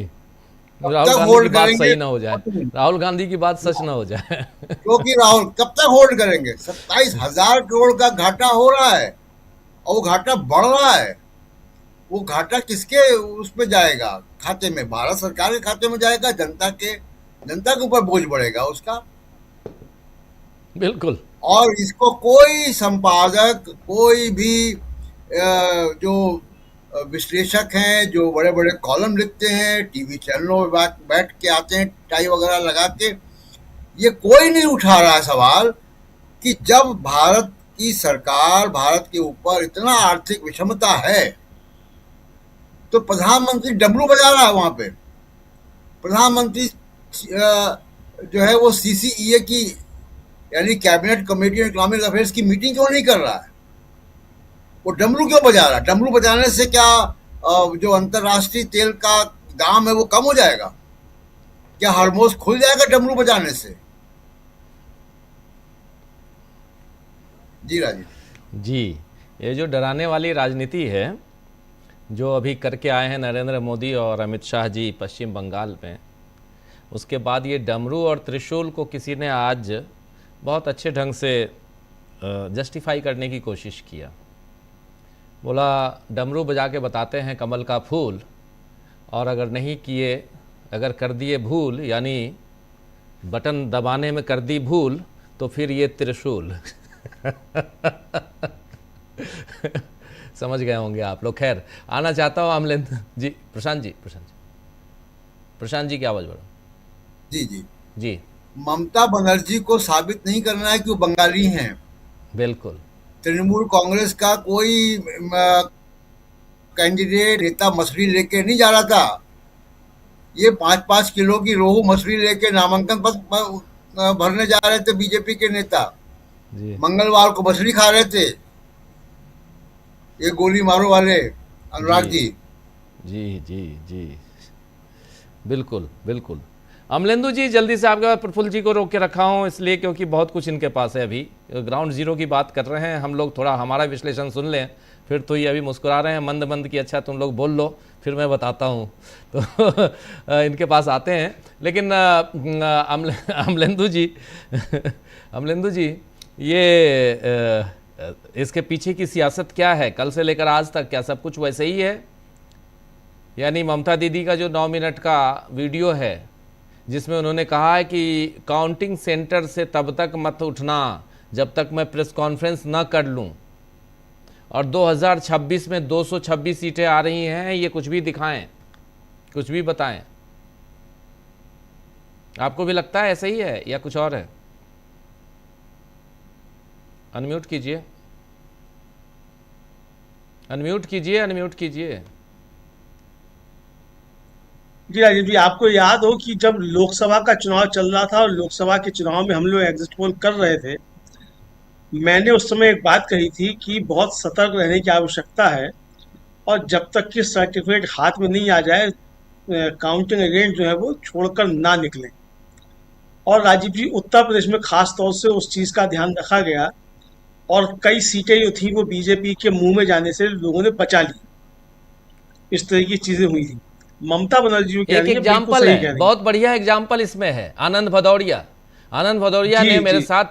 S4: कब
S1: राहुल
S4: तक
S1: गांधी
S4: होल्ड
S1: की बात
S4: करेंगे?
S1: सही ना हो जाए, राहुल गांधी की बात सच ना हो जाए।
S4: क्योंकि राहुल कब तक होल्ड करेंगे? 27,000 करोड़ का घाटा हो रहा है, और वो घाटा बढ़ रहा है। वो घाटा किसके उसमें जाएगा? खाते में, भारत सरकार के खाते में जाएगा, जनता के ऊपर बोझ बढ़ेगा उसका।
S1: बिल्कुल।
S4: और इसको कोई संपादक, कोई भी जो विश्लेषक हैं, जो बड़े बड़े कॉलम लिखते हैं, टीवी चैनलों में बैठ के आते हैं टाई वगैरह लगा के, ये कोई नहीं उठा रहा है सवाल कि जब भारत की सरकार, भारत के ऊपर इतना आर्थिक विषमता है, तो प्रधानमंत्री डमरू बजा रहा है वहां पे। प्रधानमंत्री जो है वो CCEA की, यानी cabinet committee on economic affairs की मीटिंग क्यों नहीं कर रहा है? वो डमरू क्यों बजा रहा है? डमरू बजाने से क्या जो अंतर्राष्ट्रीय तेल का दाम है वो कम हो जाएगा? क्या हरमोज खुल जाएगा डमरू बजाने से? जी राजीव
S1: जी, ये जो डराने वाली राजनीति है जो अभी करके आए हैं नरेंद्र मोदी और अमित शाह जी पश्चिम बंगाल में, उसके बाद ये डमरू और त्रिशूल को किसी ने आज बहुत अच्छे ढंग से जस्टिफाई करने की कोशिश किया। बोला डमरू बजा के बताते हैं कमल का फूल, और अगर नहीं किए अगर कर दिए भूल, यानी बटन दबाने में कर दी भूल, तो फिर ये त्रिशूल समझ गए होंगे आप लोग। खैर, आना चाहता हूँ अमलेंदु जी, प्रशांत जी की आवाज़ बढ़ो।
S4: जी जी
S1: जी,
S4: ममता बनर्जी को साबित नहीं करना है कि वो बंगाली हैं।
S1: बिल्कुल।
S4: तृणमूल कांग्रेस का कोई कैंडिडेट नेता मछली लेके नहीं जा रहा था। ये 5-5 किलो की रोहू मछली लेके नामांकन पत्र भरने जा रहे थे बीजेपी के नेता।
S1: जी
S4: मंगलवार को मछली खा रहे थे ये गोली मारो वाले अनुराग जी।
S1: जी जी जी, बिल्कुल बिल्कुल। अमलेंदु जी, जल्दी से आपके पास प्रफुल्ल जी को रोक के रखा हूँ इसलिए क्योंकि बहुत कुछ इनके पास है। अभी ग्राउंड जीरो की बात कर रहे हैं हम लोग, थोड़ा हमारा विश्लेषण सुन लें। फिर तो ये अभी मुस्कुरा रहे हैं मंद मंद की, अच्छा तुम लोग बोल लो फिर मैं बताता हूँ। तो इनके पास आते हैं। लेकिन अमलेंदु जी अमलेंदु जी, ये इसके पीछे की सियासत क्या है? कल से लेकर आज तक क्या सब कुछ वैसे ही है? यानी ममता दीदी का जो 9 मिनट का वीडियो है जिसमें उन्होंने कहा है कि काउंटिंग सेंटर से तब तक मत उठना जब तक मैं प्रेस कॉन्फ्रेंस न कर लूं, और 2026 में 226 सीटें आ रही हैं, ये कुछ भी दिखाएं, कुछ भी बताएं। आपको भी लगता है ऐसा ही है या कुछ और है? अनम्यूट कीजिए, अनम्यूट कीजिए, अनम्यूट कीजिए।
S5: जी राजीव जी, आपको याद हो कि जब लोकसभा का चुनाव चल रहा था और लोकसभा के चुनाव में हम लोग एग्जिट पोल कर रहे थे, मैंने उस समय एक बात कही थी कि बहुत सतर्क रहने की आवश्यकता है और जब तक कि सर्टिफिकेट हाथ में नहीं आ जाए काउंटिंग एजेंट जो है वो छोड़कर ना निकले। और राजीव जी, उत्तर प्रदेश में खास तौर से उस चीज का ध्यान रखा गया और कई सीटें जो थी वो बीजेपी के मुंह में जाने से लोगों ने बचा ली। इस तरह की चीजें हुई थी। ममता बनर्जी जो कह
S1: एक
S5: रही है बिल्कुल
S1: एग्जाम्पल
S5: सही
S1: है,
S5: कह रही है।
S1: बहुत बढ़िया एग्जाम्पल इसमें है, आनंद भदौरिया। आनंद भदौरिया
S5: जी
S1: ने मेरे
S5: जी,
S1: साथ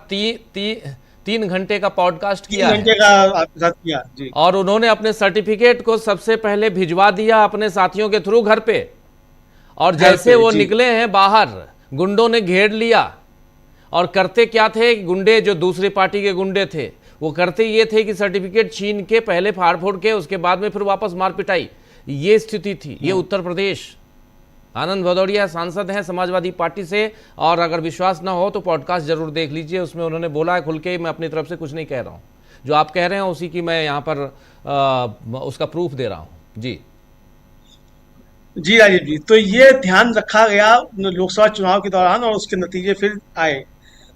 S1: 3 घंटे का पॉडकास्ट
S5: 3
S1: किया है
S5: घंटे का आपके साथ किया जी।
S1: और उन्होंने अपने सर्टिफिकेट को सबसे पहले भिजवा दिया अपने साथियों के थ्रू घर पे, और
S5: घर
S1: जैसे
S5: पे
S1: वो
S5: जी।
S1: निकले हैं बाहर, गुंडों ने घेर लिया। और करते क्या थे गुंडे, जो दूसरी पार्टी के गुंडे थे, वो करते ये थे कि सर्टिफिकेट छीन के पहले फाड़ फोड़ के उसके बाद में फिर वापस मार पिटाई। ये स्थिति थी। ये उत्तर प्रदेश। आनंद भदौरिया सांसद हैं समाजवादी पार्टी से, और अगर विश्वास ना हो तो पॉडकास्ट जरूर देख लीजिए, उसमें उन्होंने बोला है खुल के। मैं अपनी तरफ से कुछ नहीं कह रहा हूँ, जो आप कह रहे हैं उसी की मैं यहाँ पर उसका प्रूफ दे रहा हूँ। जी
S5: जी राजीव जी, तो ये ध्यान रखा गया लोकसभा चुनाव के दौरान और उसके नतीजे फिर आए।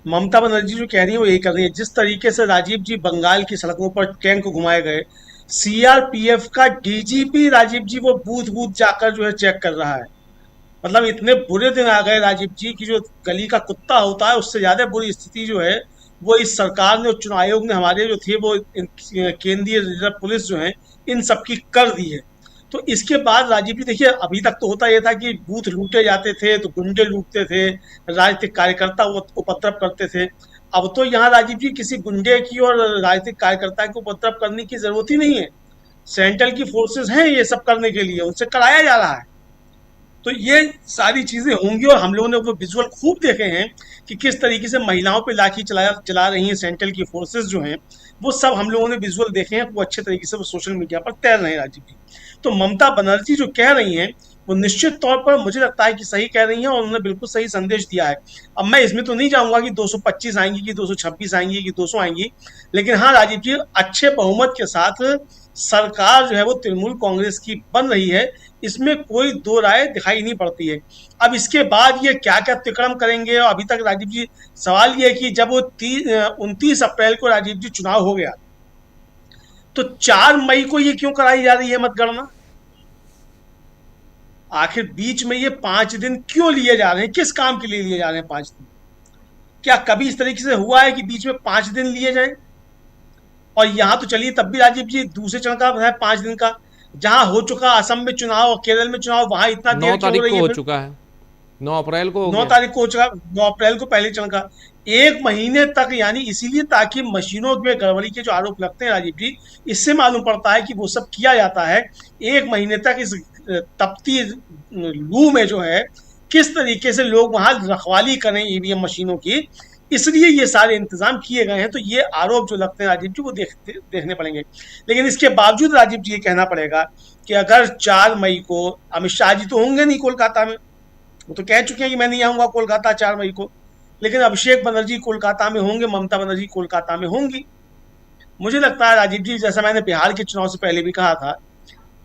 S5: ममता बनर्जी जो कह रही है वो यही कर रही है। जिस तरीके से राजीव जी बंगाल की सड़कों पर टैंक घुमाए गए, सीआरपीएफ का डीजीपी राजीव जी वो बूथ बूथ जाकर जो है चेक कर रहा है। मतलब इतने बुरे दिन आ गए राजीव जी की जो गली का कुत्ता होता है उससे ज्यादा बुरी स्थिति जो है वो इस सरकार ने और चुनाव आयोग ने हमारे जो थे वो केंद्रीय रिजर्व पुलिस जो है इन सबकी कर दी है। तो इसके बाद राजीव जी देखिए, अभी तक तो होता यह था कि बूथ लूटे जाते थे तो गुंडे लूटते थे, राजनीतिक कार्यकर्ता उपद्रव करते थे। अब तो यहाँ राजीव जी किसी गुंडे की और राजनीतिक कार्यकर्ता को उपद्रव करने की जरूरत ही नहीं है। सेंट्रल की फोर्सेस हैं ये सब करने के लिए, उनसे कराया जा रहा है। तो ये सारी चीजें होंगी और हम लोगों ने वो विजुअल खूब देखे हैं कि किस तरीके से महिलाओं पे लाठी चला रही हैं सेंट्रल की फोर्सेस जो हैं, वो सब हम लोगों ने विजुअल देखे हैं। वो अच्छे तरीके से वो सोशल मीडिया पर तैर रहे हैं राजीव जी। तो ममता बनर्जी जो कह रही हैं वो निश्चित तौर पर मुझे लगता है कि सही कह रही हैं और उन्होंने बिल्कुल सही संदेश दिया है। अब मैं इसमें तो नहीं जाऊंगा कि 225 आएंगी कि 226 आएंगी कि 200 आएंगी, लेकिन हाँ राजीव जी, अच्छे बहुमत के साथ सरकार जो है वो तृणमूल कांग्रेस की बन रही है, इसमें कोई दो राय दिखाई नहीं पड़ती है। अब इसके बाद ये क्या क्या अतिक्रम करेंगे, और अभी तक राजीव जी सवाल ये है कि जब वो 29 अप्रैल को राजीव जी चुनाव हो गया तो 4 मई को ये क्यों कराई जा रही है मतगणना? आखिर बीच में ये 5 दिन क्यों लिए जा रहे हैं? किस काम के लिए लिए जा रहे हैं 5 दिन? क्या कभी इस तरीके से हुआ है कि बीच में 5 दिन लिए जाए? और यहाँ तो चलिए तब भी राजीव जी दूसरे चरण का है 5 दिन का, जहां हो चुका असम में चुनाव और केरल में चुनाव, वहां इतना
S1: 9
S5: देर क्यों हो
S1: तारीख
S5: रही
S1: को
S5: है?
S1: हो
S5: फिर
S1: चुका है, 9 अप्रैल को हो
S5: 9
S1: गया।
S5: तारीख को हो चुका, 9 अप्रैल को पहले चरण का 1 महीने तक, यानी इसीलिए ताकि मशीनों में गड़बड़ी के जो आरोप लगते हैं राजीव जी, इससे मालूम पड़ता है कि वो सब किया जाता है 1 महीने तक। इस तपती लू में जो है किस तरीके से लोग वहां रखवाली करें ईवीएम मशीनों की, इसलिए ये सारे इंतजाम किए गए हैं। तो ये आरोप जो लगते हैं राजीव जी वो देखने पड़ेंगे। लेकिन इसके बावजूद राजीव जी ये कहना पड़ेगा कि अगर 4 मई को अमित शाह जी तो होंगे नहीं कोलकाता में, वो तो कह चुके हैं कि मैं नहीं आऊंगा कोलकाता 4 मई को, लेकिन अभिषेक बनर्जी कोलकाता में होंगे, ममता बनर्जी कोलकाता में होंगी। मुझे लगता है राजीव जी, जैसा मैंने बिहार के चुनाव से पहले भी कहा था,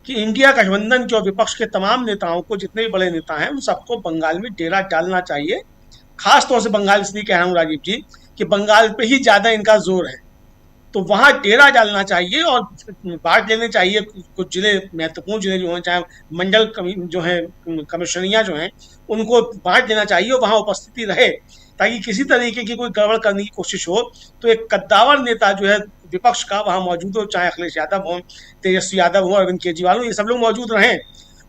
S5: कि इंडिया गठबंधन के और विपक्ष के तमाम नेताओं को, जितने भी बड़े नेता हैं, उन सबको बंगाल में डेरा डालना चाहिए। खास तौर से बंगाल इसलिए कह रहा हूँ राजीव जी कि बंगाल पे ही ज्यादा इनका जोर है, तो वहां डेरा डालना चाहिए और बांट लेने चाहिए कुछ जिले, महत्वपूर्ण जिले जो हैं, चाहे मंडल जो है कमिश्नरियां जो हैं, उनको बांट देना चाहिए और वहां उपस्थिति रहे, ताकि किसी तरीके की कोई गड़बड़ करने की कोशिश हो तो एक कद्दावर नेता जो है विपक्ष का वहां मौजूद हो, चाहे अखिलेश यादव हो, तेजस्वी यादव हो, अरविंद केजरीवाल हो, ये सब लोग मौजूद रहें।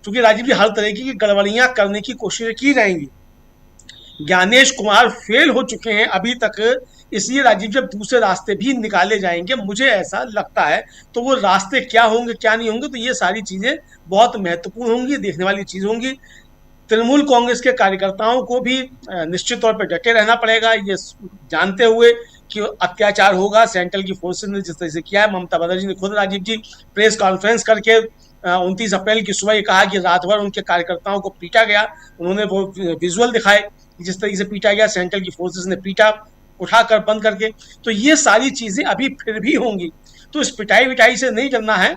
S5: क्योंकि राजीव जी हर तरीके की गड़बड़ियां करने की कोशिश की जाएंगी। ज्ञानेश कुमार फेल हो चुके हैं अभी तक, इसलिए राजीव जब दूसरे रास्ते भी निकाले जाएंगे, मुझे ऐसा लगता है, तो वो रास्ते क्या होंगे क्या नहीं होंगे, तो ये सारी चीजें बहुत महत्वपूर्ण होंगी, देखने वाली चीज होंगी। तृणमूल कांग्रेस के कार्यकर्ताओं को भी निश्चित तौर पर डटे रहना पड़ेगा, ये जानते हुए कि अत्याचार होगा। सेंट्रल की फोर्सेस ने जिस तरह से किया है, ममता बनर्जी ने खुद राजीव जी प्रेस कॉन्फ्रेंस करके 29 अप्रैल की सुबह कहा कि रात भर उनके कार्यकर्ताओं को पीटा गया। उन्होंने वो विजुअल दिखाए जिस तरीके से पीटा गया, सेंट्रल की फोर्सेस ने पीटा उठाकर बंद करके। तो ये सारी चीजें अभी फिर भी होंगी, तो इस पिटाई विटाई से नहीं डरना है,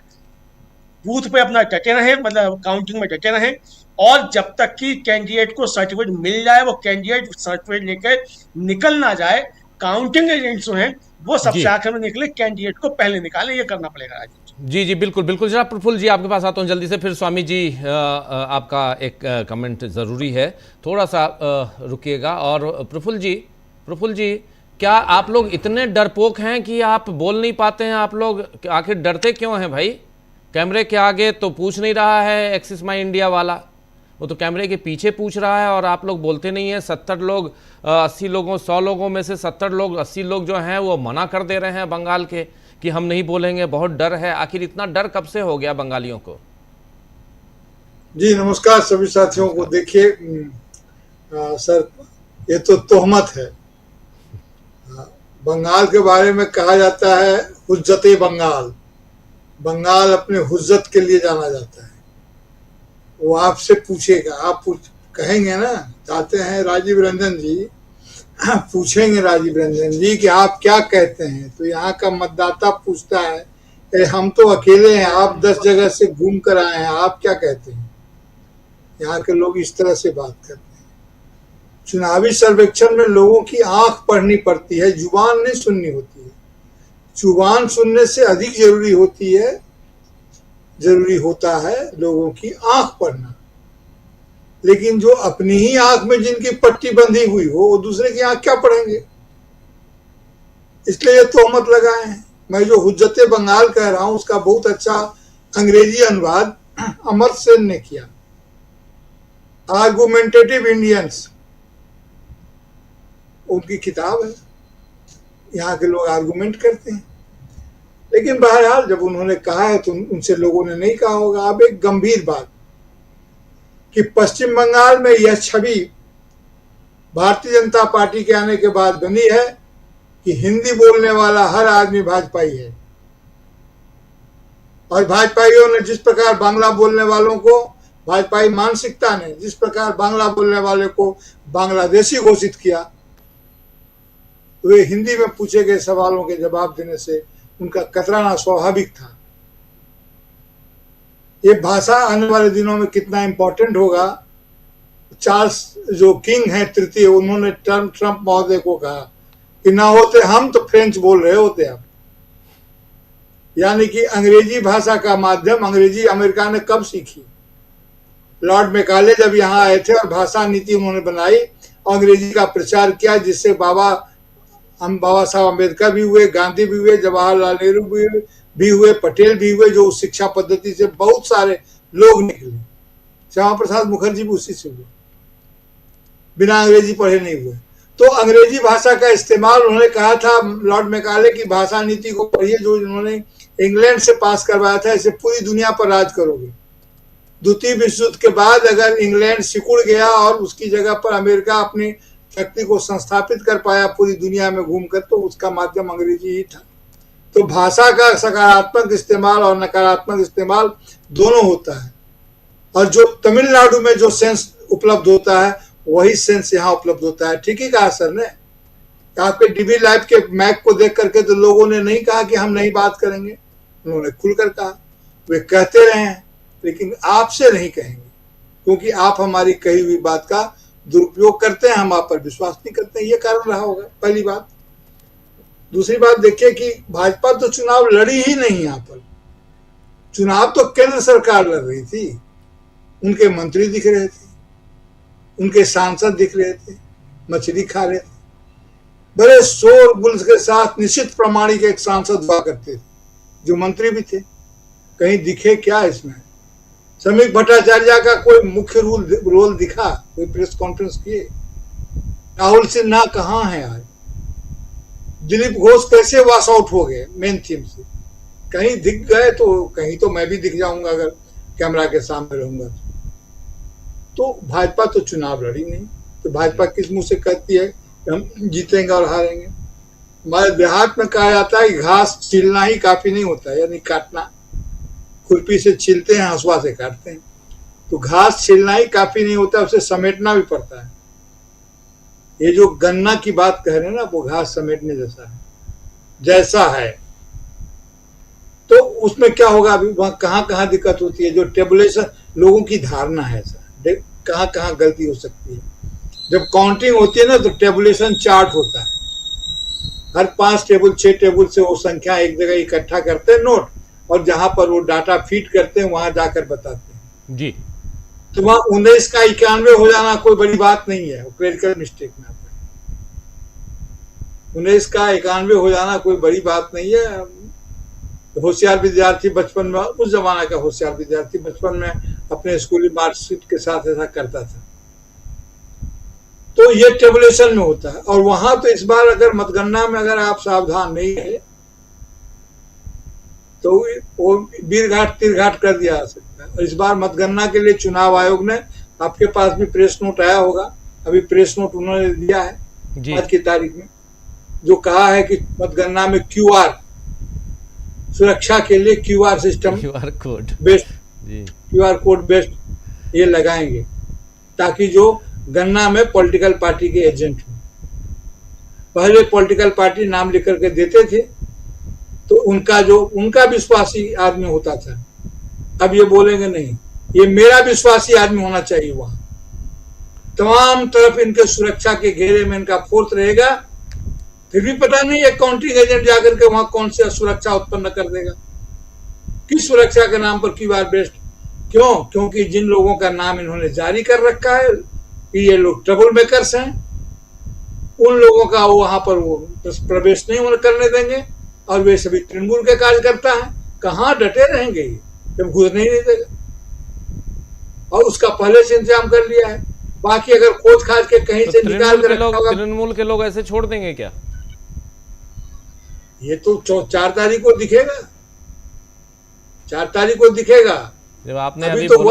S5: बूथ पे अपना डटे रहे, मतलब काउंटिंग में डटे रहे, और जब तक कि कैंडिडेट को सर्टिफिकेट मिल जाए, वो कैंडिडेट सर्टिफिकेट लेकर निकल ना जाए। काउंटिंग एजेंट्स जो हैं वो सबसे आखिर में निकले, कैंडिडेट को पहले निकाले, ये करना पड़ेगा राजीव
S1: जी। जी बिल्कुल बिल्कुल। जरा प्रफुल्ल जी आपके पास आता हूँ जल्दी से, फिर स्वामी जी आपका एक कमेंट ज़रूरी है, थोड़ा सा रुकिएगा। और प्रफुल्ल जी क्या आप लोग इतने डरपोक हैं कि आप बोल नहीं पाते हैं? आप लोग आखिर डरते क्यों हैं भाई? कैमरे के आगे तो पूछ नहीं रहा है एक्सिस माई इंडिया वाला, वो तो कैमरे के पीछे पूछ रहा है और आप लोग बोलते नहीं हैं। 70 लोग 80 लोगों 100 लोगों में से 70 लोग 80 लोग जो हैं वो मना कर दे रहे हैं बंगाल के कि हम नहीं बोलेंगे, बहुत डर है। आखिर इतना डर कब से हो गया बंगालियों को?
S6: जी नमस्कार सभी साथियों को। देखिए सर, ये तो तोहमत है। बंगाल के बारे में कहा जाता है हुज्जते बंगाल, बंगाल अपने हुज्जत के लिए जाना जाता है। वो आपसे पूछेगा, आप कहेंगे ना, चाहते हैं राजीव रंजन जी, पूछेंगे राजीव रंजन जी कि आप क्या कहते हैं, तो यहाँ का मतदाता पूछता है अरे हम तो अकेले हैं, आप 10 जगह से घूम कर आए हैं, आप क्या कहते हैं? यहाँ के लोग इस तरह से बात करते हैं। चुनावी सर्वेक्षण में लोगों की आंख पढ़नी पड़ती है, जुबान नहीं सुननी होती है। जुबान सुनने से अधिक जरूरी होता है लोगों की आंख पढ़ना। लेकिन जो अपनी ही आंख में जिनकी पट्टी बंधी हुई हो, वो दूसरे की आंख क्या पढ़ेंगे? इसलिए तोहमत लगाए हैं। मैं जो हुज्जते बंगाल कह रहा हूं उसका बहुत अच्छा अंग्रेजी अनुवाद अमर सेन ने किया। आर्गुमेंटेटिव इंडियंस उनकी किताब है। यहाँ के लोग आर्गुमेंट करते हैं, लेकिन बहरहाल जब उन्होंने कहा है तो उनसे लोगों ने नहीं कहा होगा। अब एक गंभीर बात कि पश्चिम बंगाल में यह छवि भारतीय जनता पार्टी के आने के बाद बनी है कि हिंदी बोलने वाला हर आदमी भाजपाई है, और भाजपाइयों ने जिस प्रकार बांग्ला बोलने वालों को, भाजपाई मानसिकता ने जिस प्रकार बांग्ला बोलने वाले को बांग्लादेशी घोषित किया, वे हिंदी में पूछे गए सवालों के जवाब देने से उनका कतराना स्वाभाविक था। ये भाषा आने वाले दिनों में कितना इंपॉर्टेंट होगा। चार्ल्स जो किंग हैं तृतीय, उन्होंने ट्रंप महोदय को कहा कि ना होते हम तो फ्रेंच बोल रहे होते अब। यानी कि अंग्रेजी भाषा का माध्यम अंग्रेजी अमेरिका ने कब सीखी? लॉर्ड मैकाले जब यहाँ आए थे और भाषा नीति उन्होंने बनाई, अंग्रेजी का प्रचार किया, जिससे बाबा साहब अम्बेडकर भी हुए, गांधी भी हुए, जवाहरलाल नेहरू भी हुए, पटेल भी हुए, जो उस शिक्षा पद्धति से बहुत सारे लोग निकले। श्यामा प्रसाद मुखर्जी भी उसी से हुए, बिना अंग्रेजी पढ़े नहीं हुए। तो अंग्रेजी भाषा का इस्तेमाल उन्होंने कहा था लॉर्ड मैकाले की भाषा नीति को पढ़िए जो उन्होंने इंग्लैंड से पास करवाया था, इसे पूरी दुनिया पर राज करोगे। द्वितीय विश्व युद्ध के बाद अगर इंग्लैंड सिकुड़ गया और उसकी जगह पर अमेरिका अपनी शक्ति को संस्थापित कर पाया पूरी दुनिया में घूमकर, तो उसका माध्यम अंग्रेजी ही था। तो भाषा का सकारात्मक इस्तेमाल और नकारात्मक इस्तेमाल दोनों होता है, और जो तमिलनाडु में जो सेंस उपलब्ध होता है वही सेंस यहाँ उपलब्ध होता है। ठीक ही कहा सर ने। आपके डीबी लाइव के मैप को देख करके तो लोगों ने नहीं कहा कि हम नहीं बात करेंगे, उन्होंने खुलकर कहा। वे कहते रहे हैं, लेकिन आपसे नहीं कहेंगे, क्योंकि आप हमारी कही हुई बात का दुरुपयोग करते हैं, हम आप पर विश्वास नहीं करते हैं। ये कारण रहा होगा, पहली बात। दूसरी बात देखिए कि भाजपा तो चुनाव लड़ी ही नहीं। यहाँ पर चुनाव तो केंद्र सरकार लड़ रही थी, उनके मंत्री दिख रहे थे, उनके सांसद दिख रहे थे, मछली खा रहे थे, बड़े शोरगुल के साथ। निश्चित प्रमाणिक एक सांसद हुआ करते थे, जो मंत्री भी थे। कहीं दिखे क्या इसमें? श्रमिक भट्टाचार्य का कोई मुख्य रोल दिखा? कोई प्रेस कॉन्फ्रेंस किए? राहुल सिन्हा कहाँ है आज? दिलीप घोष कैसे वॉश आउट हो गए मेन थीम से? कहीं दिख गए तो कहीं तो मैं भी दिख जाऊंगा अगर कैमरा के सामने रहूंगा। तो भाजपा तो चुनाव लड़ी नहीं, तो भाजपा किस मुंह से कहती है कि हम जीतेंगे और हारेंगे? हमारे देहात में कहा जाता है कि घास छीलना ही काफी नहीं होता है, यानी काटना। खुरपी से छीलते हैं, हंसुआ से काटते हैं। तो घास छीलना ही काफी नहीं होता, उसे समेटना भी पड़ता है। ये जो गन्ना की बात कह रहे हैं ना, वो घास समेटने जैसा है। तो उसमें क्या होगा? अभी वहां कहाँ दिक्कत होती है? जो टेबुलेशन लोगों की धारणा है सर, कहाँ गलती हो सकती है? जब काउंटिंग होती है ना, तो टेबुलेशन चार्ट होता है। हर 5 टेबल 6 टेबल से वो संख्या एक जगह इकट्ठा करते हैं नोट, और जहां पर वो डाटा फीड करते हैं वहां जाकर बताते हैं
S1: जी।
S6: तो वहां 19 का 91 हो जाना कोई बड़ी बात नहीं है, वो क्लरिकल मिस्टेक में आता है। 19 का 91 हो जाना कोई बड़ी बात नहीं है। होशियार विद्यार्थी बचपन में, उस जमाना का होशियार विद्यार्थी बचपन में अपने स्कूली मार्कशीट के साथ ऐसा करता था। तो ये टेबुलेशन में होता है। और वहां तो इस बार अगर मतगणना में अगर आप सावधान नहीं है तो वो वीरघाट तीरघाट कर दिया जा सकता है। और इस बार मतगणना के लिए चुनाव आयोग ने, आपके पास भी प्रेस नोट आया होगा, अभी प्रेस नोट उन्होंने दिया है आज की तारीख में, जो कहा है कि मतगणना में QR सुरक्षा के लिए QR system,
S1: QR code
S6: best, QR code best ये लगाएंगे, ताकि जो गन्ना में पॉलिटिकल पार्टी के एजेंट हो। पहले पॉलिटिकल पार्टी नाम लिख करके देते थे तो उनका विश्वासी आदमी होता था। अब ये बोलेंगे नहीं, ये मेरा विश्वासी आदमी होना चाहिए। वहां तमाम तरफ इनके सुरक्षा के घेरे में इनका फोर्स रहेगा, फिर भी पता नहीं एक काउंटिंग एजेंट जाकर के वहां कौन सी सुरक्षा उत्पन्न कर देगा। किस सुरक्षा के नाम पर QR बेस्ट? क्यों? क्योंकि जिन लोगों का नाम इन्होंने जारी कर रखा है कि ये लोग ट्रबल मेकर्स हैं, उन लोगों का वहां पर वो प्रवेश नहीं करने देंगे। और वे सभी तृणमूल के कार्यकर्ता हैं, कहाँ डटे रहेंगे ये जब घुसने ही नहीं देगा। और उसका पहले से इंतजाम कर लिया है। बाकी अगर खोज खाज के कहीं से निकाल कर रखा होगा,
S1: तृणमूल के लोग ऐसे छोड़ देंगे क्या?
S6: ये तो 4 तारीख को दिखेगा। 4 तारीख को दिखेगा।
S1: जब आपने अभी
S6: तो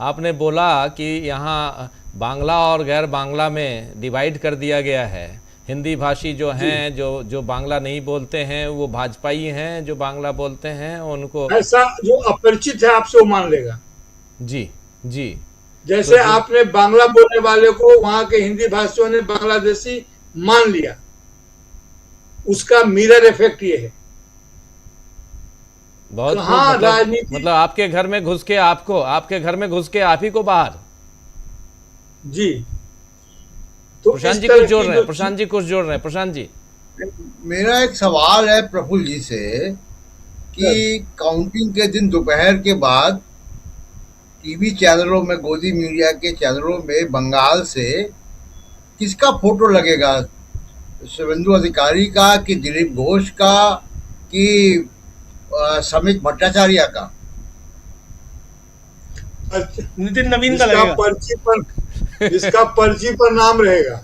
S1: आपने बोला कि यहाँ बांग्ला और गैर बांग्ला में डिवाइड कर दिया गया है। हिंदी भाषी जो हैं, जो बांग्ला नहीं बोलते हैं वो भाजपाई हैं, जो बांग्ला बोलते हैं उनको,
S6: ऐसा जो अपरिचित है आपसे वो मान लेगा।
S1: जी जी।
S6: जैसे तो आपने बांग्ला बोलने वाले को वहां के हिंदी भाषियों ने बांग्लादेशी मान लिया, उसका मिरर इफेक्ट ये है।
S1: बहुत राजनीति, मतलब आपके घर में घुस के आपके घर में घुस के आप ही को बाहर।
S6: जी। तो
S1: प्रशांत जी कुछ जोड़ रहे हैं, प्रशांत जी
S4: मेरा एक सवाल है प्रफुल्ल जी से कि काउंटिंग के दिन दोपहर के बाद टीवी चैनलों में, गोदी मीडिया के चैनलों में बंगाल से किसका फोटो लगेगा? शुभेंदु अधिकारी का कि दिलीप घोष का कि श्रमिक भट्टाचार्य का?
S5: नितिन नवीन का लगेगा।
S6: पर्ची पर, जिसका पर्ची पर नाम रहेगा,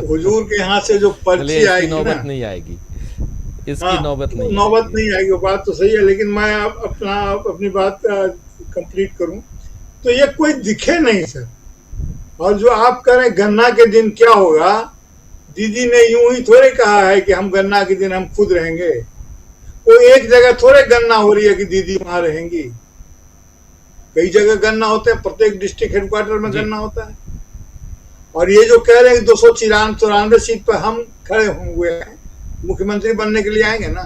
S6: हुजूर के यहाँ से जो पर्ची आएगी
S1: नौबत नहीं आएगी। इसकी नौबत नहीं
S6: नौबत
S1: आएगी।
S6: नहीं आएगी, वो बात तो सही है, लेकिन मैं अपनी बात कंप्लीट करूं तो ये कोई दिखे नहीं सर। और जो आप करें गन्ना के दिन क्या होगा, दीदी ने यूं ही थोड़े कहा है कि हम गन्ना के दिन हम खुद रहेंगे। वो एक जगह थोड़े गन्ना हो रही है कि दीदी वहां रहेंगी, कई जगह गन्ना होते हैं, प्रत्येक डिस्ट्रिक्ट हेडक्वार्टर में गन्ना होता है। और ये जो कह रहे हैं कि 294 सीट पर हम खड़े हुए हैं, मुख्यमंत्री बनने के लिए आएंगे ना,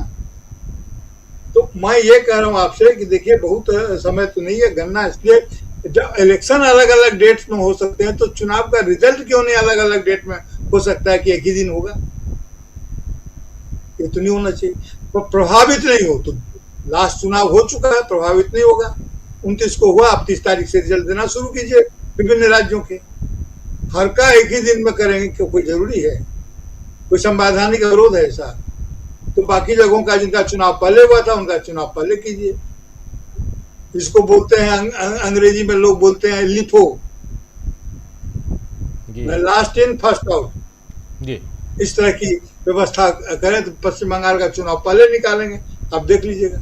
S6: तो मैं ये कह रहा हूं आपसे कि देखिए बहुत समय तो नहीं है गन्ना, इसलिए जब इलेक्शन अलग अलग डेट्स में हो सकते हैं तो चुनाव का रिजल्ट क्यों नहीं अलग अलग डेट में हो सकता है कि एक ही दिन होगा? ये तो नहीं होना चाहिए। तो प्रभावित नहीं हो तो लास्ट चुनाव हो चुका है, प्रभावित नहीं होगा। 29 को हुआ, आप 30 तारीख से रिजल्ट देना शुरू कीजिए विभिन्न राज्यों के। हर का एक ही दिन में करेंगे क्यों, कोई जरूरी है? कोई संवैधानिक विरोध है ऐसा? तो बाकी जगहों का जिनका चुनाव पहले हुआ था उनका चुनाव पहले कीजिए। इसको बोलते हैं अंग्रेजी में लोग बोलते हैं LIFO, last in first out. इस तरह की व्यवस्था करें तो पश्चिम बंगाल का चुनाव पहले निकालेंगे, आप देख लीजिएगा।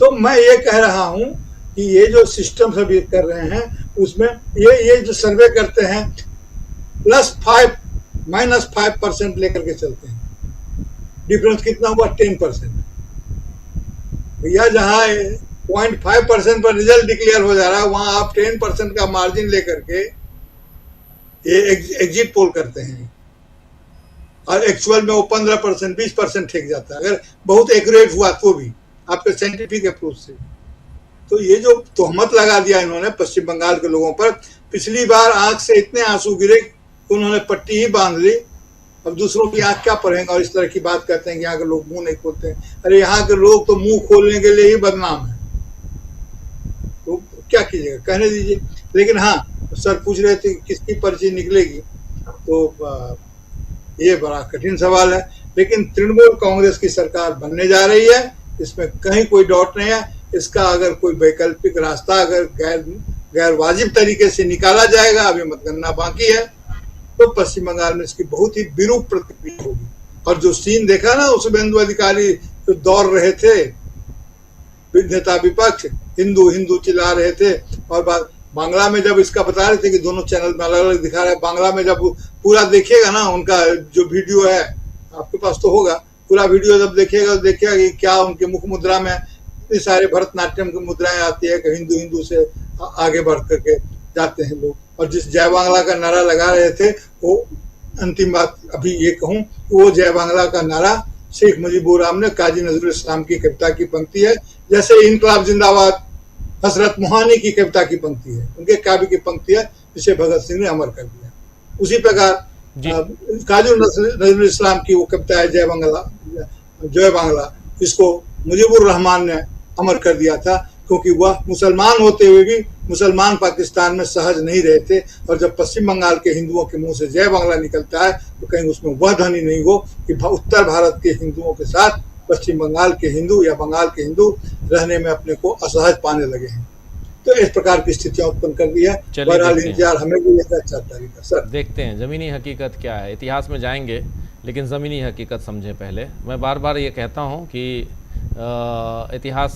S6: तो मैं ये कह रहा हूं कि ये जो सिस्टम सब ये कर रहे हैं उसमें ये जो सर्वे करते हैं +5 -5% लेकर के चलते हैं। डिफरेंस कितना हुआ? 10%। भैया जहां 0.5% पर रिजल्ट डिक्लेयर हो जा रहा है वहां आप 10% का मार्जिन लेकर के ये एग्जिट पोल करते हैं, और एक्चुअल में वो 15% 20% ठेक जाता है, अगर बहुत एक्यूरेट हुआ तो भी आपके साइंटिफिक अप्रोच से। तो ये जो तोहमत लगा दिया इन्होंने पश्चिम बंगाल के लोगों पर, पिछली बार आंख से इतने आंसू गिरे कि उन्होंने पट्टी ही बांध ली। अब दूसरों की आंख क्या पढ़ेंगे, और इस तरह की बात करते हैं कि यहाँ के लोग मुंह नहीं खोलते हैं। अरे यहाँ के लोग तो मुंह खोलने के लिए ही बदनाम है, तो क्या कीजिएगा, कहने दीजिए। लेकिन हाँ, सर पूछ रहे थे किसकी पर्ची निकलेगी, तो ये बड़ा कठिन सवाल है। लेकिन तृणमूल कांग्रेस की सरकार बनने जा रही है, इसमें कहीं कोई डाउट नहीं है। इसका अगर कोई वैकल्पिक रास्ता अगर गैर वाजिब तरीके से निकाला जाएगा, अभी मतगणना बाकी है, तो पश्चिम बंगाल में इसकी बहुत ही विरूप प्रतिक्रिया होगी। और जो सीन देखा ना, उस शुभेंदु अधिकारी जो दौड़ रहे थे, नेता विपक्ष हिंदू हिंदू चिल्ला रहे थे, और बांग्ला में जब इसका बता रहे थे कि दोनों चैनल में अलग अलग दिखा रहे हैं, बांग्ला में जब पूरा देखिएगा ना, उनका जो वीडियो है आपके पास तो होगा, पूरा वीडियो जब देखिएगा तो देखिएगा कि क्या उनके मुख मुद्रा में इतने सारे भरतनाट्यम की मुद्राएं आती है कि हिंदू हिंदू से आगे बढ़ करके जाते हैं लोग। और जिस जय बांग्ला का नारा लगा रहे थे, वो अंतिम बात अभी ये कहूं कि वो जय बांग्ला का नारा शेख मुजीबुर रहमान ने काजी नजरुल इस्लाम की कविता की पंक्ति है, जैसे इनकलाब जिंदाबाद हजरत मोहानी की कविता की पंक्ति है, उनके काव्य की पंक्ति है, जिसे भगत सिंह ने अमर कर दिया। उसी प्रकार काजी नजरुल इस्लाम की वो कविता है जय बांग्ला, इसको मुजीबुर रहमान ने अमर कर दिया था, क्योंकि वह मुसलमान होते हुए भी मुसलमान पाकिस्तान में सहज नहीं रहे थे। और जब पश्चिम बंगाल के हिंदुओं के मुंह से जय बांग्ला निकलता है तो कहीं उसमें वह ध्वनि नहीं हो कि उत्तर भारत के हिंदुओं के साथ पश्चिम बंगाल के हिंदू या बंगाल के हिंदू रहने में अपने को असहज पाने लगे हैं। तो इस प्रकार की स्थितियां उत्पन्न कर दी है। बहरहाल इंतजार हमें भी लेकर 4 तारीख का। सर
S1: देखते हैं जमीनी हकीकत क्या है। इतिहास में जाएंगे लेकिन ज़मीनी हकीकत समझें पहले। मैं बार बार ये कहता हूँ कि इतिहास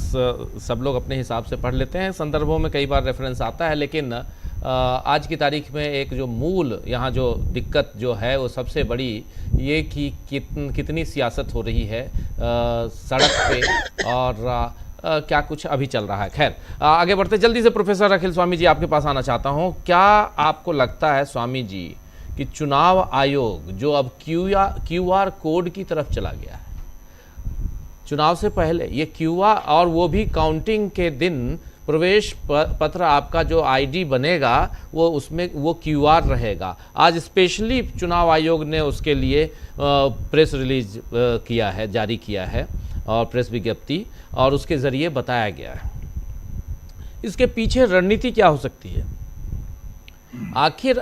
S1: सब लोग अपने हिसाब से पढ़ लेते हैं, संदर्भों में कई बार रेफरेंस आता है, लेकिन आज की तारीख में एक जो मूल यहाँ जो दिक्कत जो है वो सबसे बड़ी ये कि कितनी सियासत हो रही है सड़क पे और क्या कुछ अभी चल रहा है। खैर आगे बढ़ते जल्दी से प्रोफेसर अखिल स्वामी जी आपके पास आना चाहता हूँ। क्या आपको लगता है स्वामी जी कि चुनाव आयोग जो अब QR कोड की तरफ चला गया है, चुनाव से पहले ये QR और वो भी काउंटिंग के दिन प्रवेश पत्र आपका जो ID बनेगा वो उसमें वो QR रहेगा। आज स्पेशली चुनाव आयोग ने उसके लिए प्रेस रिलीज किया है, जारी किया है और प्रेस विज्ञप्ति, और उसके ज़रिए बताया गया है। इसके पीछे रणनीति क्या हो सकती है आखिर?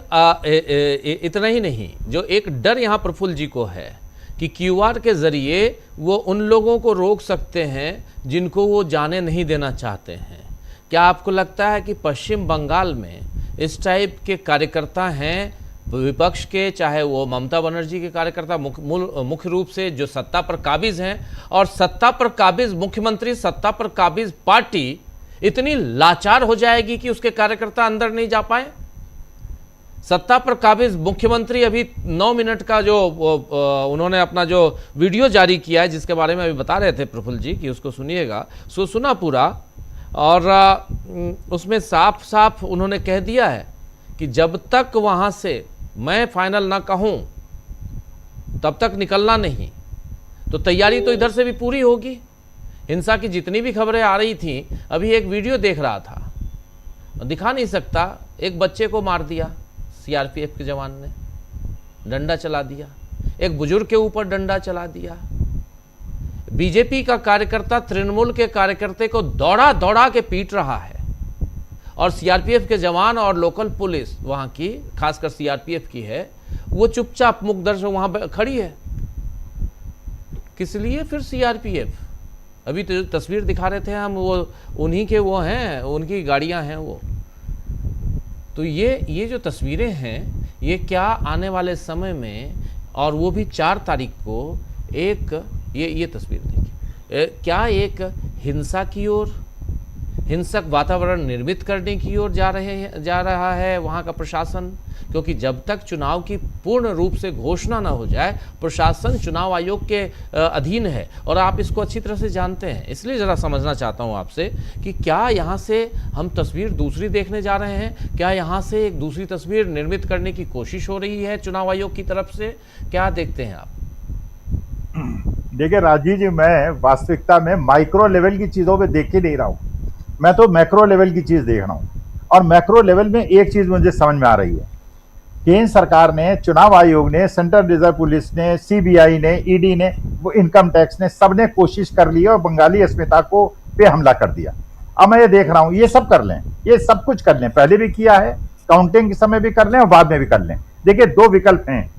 S1: इतना ही नहीं, जो एक डर यहाँ प्रफुल्ल जी को है कि QR के ज़रिए वो उन लोगों को रोक सकते हैं जिनको वो जाने नहीं देना चाहते हैं। क्या आपको लगता है कि पश्चिम बंगाल में इस टाइप के कार्यकर्ता हैं विपक्ष के, चाहे वो ममता बनर्जी के कार्यकर्ता मुख्य रूप से जो सत्ता पर काबिज हैं, और सत्ता पर काबिज मुख्यमंत्री, सत्ता पर काबिज पार्टी इतनी लाचार हो जाएगी कि उसके कार्यकर्ता अंदर नहीं जा पाए। सत्ता पर काबिज मुख्यमंत्री अभी 9 मिनट का जो उन्होंने अपना जो वीडियो जारी किया है, जिसके बारे में अभी बता रहे थे प्रफुल्ल जी कि उसको सुनिएगा, सो सुना पूरा, और उसमें साफ साफ उन्होंने कह दिया है कि जब तक वहां से मैं फाइनल ना कहूं तब तक निकलना नहीं। तो तैयारी तो इधर से भी पूरी होगी। हिंसा की जितनी भी खबरें आ रही थी, अभी एक वीडियो देख रहा था, दिखा नहीं सकता, एक बच्चे को मार दिया सीआरपीएफ के जवान ने, डंडा चला दिया, एक बुजुर्ग के ऊपर डंडा चला दिया। बीजेपी का कार्यकर्ता तृणमूल के कार्यकर्ते को दौड़ा दौड़ा के पीट रहा है, और सीआरपीएफ के जवान और लोकल पुलिस वहां की, खासकर सीआरपीएफ की है, वो चुपचाप मुखदर्शक वहां खड़ी है। किस लिए फिर सीआरपीएफ? अभी तो तस्वीर दिखा रहे थे हम, वो उन्हीं के वो हैं, उनकी गाड़ियां हैं वो। तो ये जो तस्वीरें हैं, ये क्या आने वाले समय में, और वो भी 4 तारीख को, एक ये तस्वीर देखिए, क्या एक हिंसा की ओर, हिंसक वातावरण निर्मित करने की ओर जा रहा है वहाँ का प्रशासन। क्योंकि जब तक चुनाव की पूर्ण रूप से घोषणा ना हो जाए, प्रशासन चुनाव आयोग के अधीन है, और आप इसको अच्छी तरह से जानते हैं। इसलिए ज़रा समझना चाहता हूँ आपसे कि क्या यहाँ से हम तस्वीर दूसरी देखने जा रहे हैं? क्या यहाँ से एक दूसरी तस्वीर निर्मित करने की कोशिश हो रही है चुनाव आयोग की तरफ से? क्या देखते हैं आप?
S2: देखिए राजीव जी, मैं वास्तविकता में माइक्रो लेवल की चीज़ों पे देख ही नहीं रहा हूँ, मैं तो मैक्रो लेवल की चीज़ देख रहा हूँ। और मैक्रो लेवल में एक चीज़ मुझे समझ में आ रही है, केंद्र सरकार ने, चुनाव आयोग ने, सेंट्रल रिजर्व पुलिस ने, सीबीआई ने, ईडी ने, वो इनकम टैक्स ने, सबने कोशिश कर ली और बंगाली अस्मिता को पे हमला कर दिया। अब मैं ये देख रहा हूँ, ये सब कर लें, ये सब कुछ कर लें, पहले भी किया है, काउंटिंग के समय भी कर लें और बाद में भी कर लें। देखिए 2 विकल्प हैं,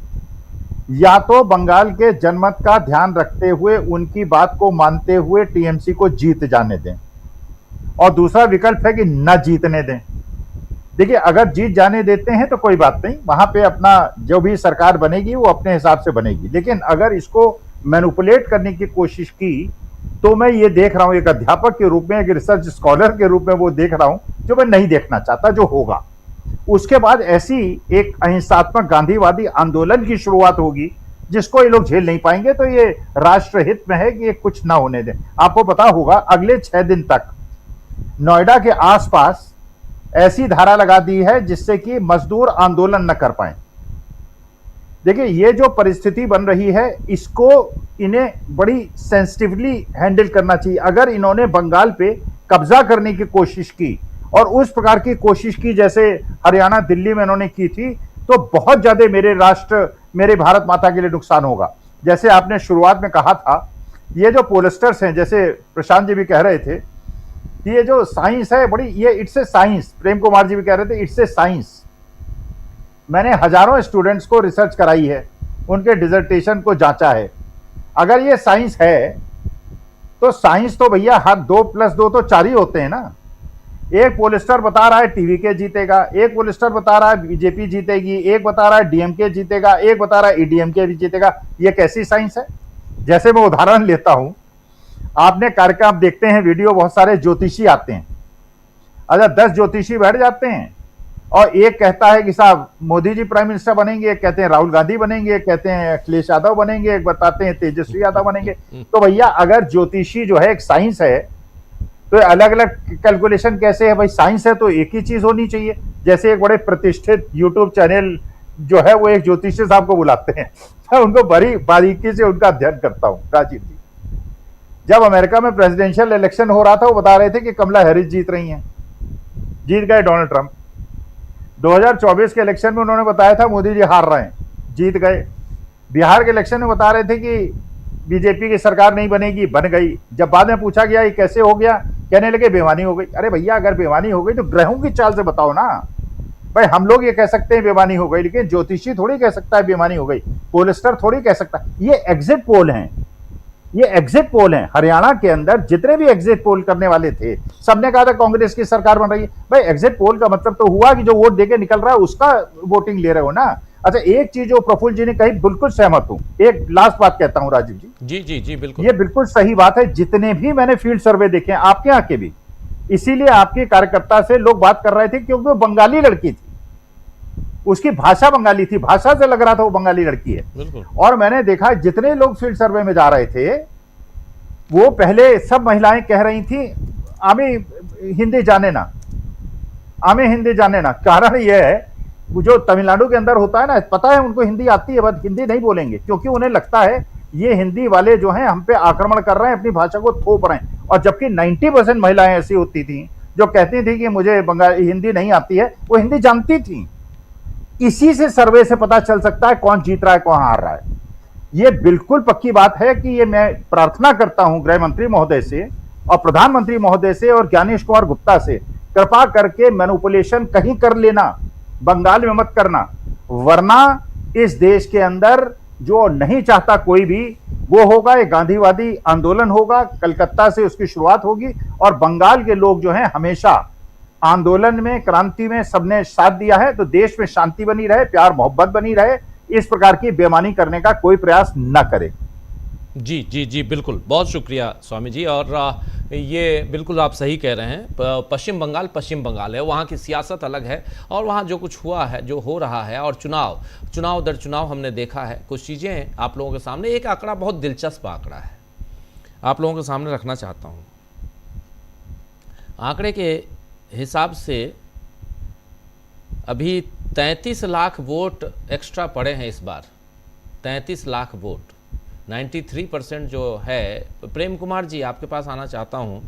S2: या तो बंगाल के जनमत का ध्यान रखते हुए, उनकी बात को मानते हुए टीएमसी को जीत जाने दें, और दूसरा विकल्प है कि न जीतने दें। देखिए अगर जीत जाने देते हैं तो कोई बात नहीं, वहां पे अपना जो भी सरकार बनेगी वो अपने हिसाब से बनेगी। लेकिन अगर इसको मैनिपुलेट करने की कोशिश की, तो मैं ये देख रहा हूं, एक अध्यापक के रूप में, एक रिसर्च स्कॉलर के रूप में वो देख रहा हूं जो मैं नहीं देखना चाहता, जो होगा। उसके बाद ऐसी एक अहिंसात्मक गांधीवादी आंदोलन की शुरुआत होगी जिसको ये लोग झेल नहीं पाएंगे। तो ये राष्ट्रहित में है कि ये कुछ ना होने दें। आपको पता होगा अगले 6 दिन तक नोएडा के आसपास ऐसी धारा लगा दी है जिससे कि मजदूर आंदोलन न कर पाए। देखिए ये जो परिस्थिति बन रही है, इसको इन्हें बड़ी सेंसिटिवली हैंडल करना चाहिए। अगर इन्होंने बंगाल पे कब्जा करने की कोशिश की और उस प्रकार की कोशिश की जैसे हरियाणा दिल्ली में इन्होंने की थी, तो बहुत ज्यादा मेरे राष्ट्र, मेरे भारत माता के लिए नुकसान होगा। जैसे आपने शुरुआत में कहा था, ये जो पोलस्टर्स हैं, जैसे प्रशांत जी भी कह रहे थे, ये जो साइंस है बड़ी, ये it's a science, Prem Kumar ji भी कह रहे थे इट्स ए साइंस। मैंने हजारों स्टूडेंट्स को रिसर्च कराई है, उनके डिसर्टेशन को जांचा है। अगर ये साइंस है तो साइंस तो भैया हर 2 + 2 तो 4 ही होते हैं ना। एक पोलिस्टर बता रहा है टीवीके जीतेगा, एक पोलिस्टर बता रहा है बीजेपी जीतेगी, एक बता रहा है डीएमके जीतेगा, एक बता रहा है ईडीएमके भी जीतेगा। ये कैसी साइंस है? जैसे मैं उदाहरण लेता हूं, आपने कार्यक्रम आप देखते हैं, वीडियो, बहुत सारे ज्योतिषी आते हैं। अच्छा 10 ज्योतिषी बैठ जाते हैं और एक कहता है कि साहब मोदी जी प्राइम मिनिस्टर बनेंगे, एक कहते हैं राहुल गांधी बनेंगे, एक कहते हैं अखिलेश यादव बनेंगे, एक बताते हैं तेजस्वी यादव बनेंगे। तो भैया अगर ज्योतिषी जो है एक साइंस है, तो अलग अलग कैलकुलेशन कैसे है भाई? साइंस है तो एक ही चीज होनी चाहिए। जैसे एक बड़े प्रतिष्ठित यूट्यूब चैनल जो है वो एक ज्योतिषी साहब को बुलाते हैं, मैं उनको बड़ी बारीकी से उनका अध्ययन करता हूं। राजीव जी, जब अमेरिका में प्रेसिडेंशियल इलेक्शन हो रहा था, वो बता रहे थे कि कमला हैरिस जीत रही हैं, जीत गए डोनाल्ड ट्रंप। 2024 के इलेक्शन में उन्होंने बताया था मोदी जी हार रहे हैं, जीत गए। बिहार के इलेक्शन में बता रहे थे कि बीजेपी की सरकार नहीं बनेगी, बन गई। जब बाद में पूछा गया ये कैसे हो गया, कहने लगे बेईमानी हो गई। अरे भैया अगर बेईमानी हो गई तो ग्रहों की चाल से बताओ ना भाई। हम लोग ये कह सकते हैं बेईमानी हो गई, लेकिन ज्योतिषी थोड़ी कह सकता है बेईमानी हो गई, पोलिस्टर थोड़ी कह सकता है। ये एग्जिट पोल हैं, ये एग्जिट पोल हैं। हरियाणा के अंदर जितने भी एग्जिट पोल करने वाले थे, सबने कहा था कांग्रेस की सरकार बन रही है। भाई एग्जिट पोल का मतलब तो हुआ कि जो वोट देके निकल रहा है उसका वोटिंग ले रहे हो ना। अच्छा, एक चीज जो प्रफुल्ल जी ने कही बिल्कुल सहमत हूं। एक लास्ट बात कहता हूं राजीव जी,
S1: जी जी जी बिल्कुल,
S2: ये बिल्कुल सही बात है। जितने भी मैंने फील्ड सर्वे देखे हैं आपके यहाँ के भी, इसीलिए आपके कार्यकर्ता से लोग बात कर रहे थे क्योंकि वो बंगाली लड़की थी, उसकी भाषा बंगाली थी, भाषा से लग रहा था वो बंगाली लड़की है।
S1: बिल्कुल।
S2: और मैंने देखा जितने लोग फील्ड सर्वे में जा रहे थे वो पहले सब महिलाएं कह रही थी हमें हिंदी जाने ना, हमें हिंदी जाने ना। कारण यह है जो तमिलनाडु के अंदर होता है ना, पता है उनको हिंदी आती है, बस हिंदी नहीं बोलेंगे क्योंकि उन्हें लगता है ये हिंदी वाले जो हैं हम पे आक्रमण कर रहे हैं, अपनी भाषा को थोप रहे हैं। और जबकि 90% महिलाएं ऐसी होती थी जो कहती थी कि मुझे बंगाली हिंदी नहीं आती है, वो हिंदी जानती थी। इसी से सर्वे से पता चल सकता है कौन जीत रहा है कौन हार रहा है। ये बिल्कुल पक्की बात है कि ये मैं प्रार्थना करता हूं गृह मंत्री महोदय से और प्रधानमंत्री महोदय से और ज्ञानेश कुमार गुप्ता से, कृपा करके मैनिपुलेशन कहीं कर लेना, बंगाल में मत करना, वरना इस देश के अंदर जो नहीं चाहता कोई भी वो होगा, एक गांधीवादी आंदोलन होगा, कलकत्ता से उसकी शुरुआत होगी। और बंगाल के लोग जो हैं हमेशा आंदोलन में, क्रांति में सबने साथ दिया है, तो देश में शांति बनी रहे, प्यार मोहब्बत बनी रहे, इस प्रकार की बेईमानी करने का कोई प्रयास न करे।
S1: जी जी जी बिल्कुल, बहुत शुक्रिया स्वामी जी। और ये बिल्कुल आप सही कह रहे हैं, पश्चिम बंगाल है, वहाँ की सियासत अलग है और वहाँ जो कुछ हुआ है, जो हो रहा है, और चुनाव दर चुनाव हमने देखा है। कुछ चीज़ें आप लोगों के सामने, एक आंकड़ा बहुत दिलचस्प आंकड़ा है, आप लोगों के सामने रखना चाहता हूँ। आंकड़े के हिसाब से अभी 33 लाख वोट एक्स्ट्रा पड़े हैं इस बार, 33 लाख वोट, 93% जो है। प्रेम कुमार जी आपके पास आना चाहता हूँ,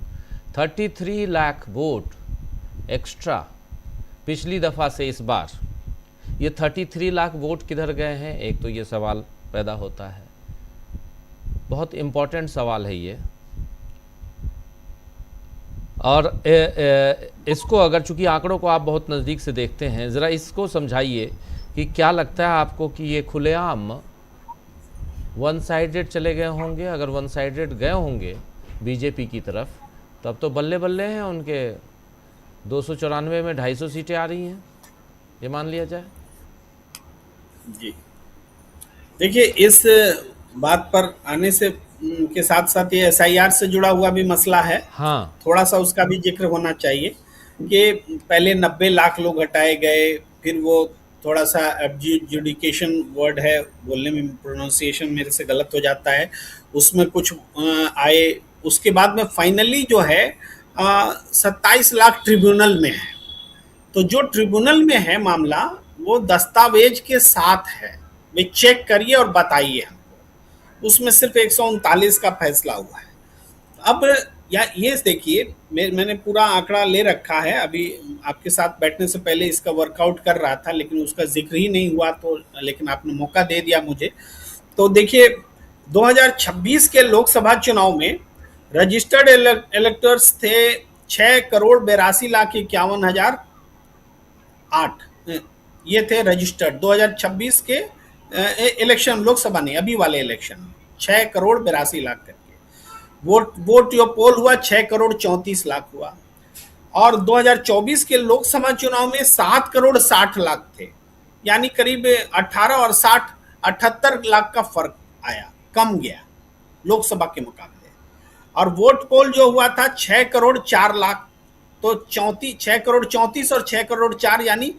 S1: 33 लाख वोट एक्स्ट्रा पिछली दफ़ा से इस बार, ये 33 लाख वोट किधर गए हैं, एक तो ये सवाल पैदा होता है। बहुत इम्पोर्टेंट सवाल है ये। और इसको अगर, चूंकि आंकड़ों को आप बहुत नज़दीक से देखते हैं, ज़रा इसको समझाइए कि क्या लगता है आपको कि ये खुलेआम वन साइडेड चले गए होंगे? अगर वन साइडेड गए होंगे बीजेपी की तरफ, तब तो बल्ले बल्ले हैं, उनके 294 में 250 सीटें आ रही हैं, ये मान लिया जाए।
S3: जी देखिए, इस बात पर आने से के साथ साथ ये SIR से जुड़ा हुआ भी मसला है।
S1: हाँ,
S3: थोड़ा सा उसका भी जिक्र होना चाहिए कि पहले 90 लाख लोग हटाए गए, फिर वो थोड़ा सा एडजुडिकेशन वर्ड है, बोलने में प्रोनाउंसिएशन मेरे से गलत हो जाता है, उसमें कुछ आए। उसके बाद में फाइनली जो है 27 लाख ट्रिब्यूनल में है। तो जो ट्रिब्यूनल में है मामला, वो दस्तावेज के साथ है, वे चेक करिए और बताइए हमको। उसमें सिर्फ 139 का फैसला हुआ है। अब ये देखिए, मैंने पूरा आंकड़ा ले रखा है, अभी आपके साथ बैठने से पहले इसका वर्कआउट कर रहा था, लेकिन उसका जिक्र ही नहीं हुआ, तो लेकिन आपने मौका दे दिया मुझे। तो देखिए, 2026 के लोकसभा चुनाव में रजिस्टर्ड इलेक्टर्स थे 6,82,51,008, ये थे रजिस्टर्ड 2026 के इलेक्शन, लोकसभा नहीं, अभी वाले इलेक्शन में 6,82,00,000 करके वोट जो पोल हुआ 6,34,00,000 हुआ। और 2024 के लोकसभा चुनाव में 7,60,00,000 थे, यानी करीब 18 और 60 78 लाख का फर्क आया, कम गया लोकसभा के मुकाबले। और वोट पोल जो हुआ था 6,04,00,000, तो 6,34,00,000 और 6,04,00,000 यानी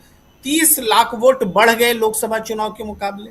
S3: 30 लाख वोट बढ़ गए लोकसभा चुनाव के मुकाबले।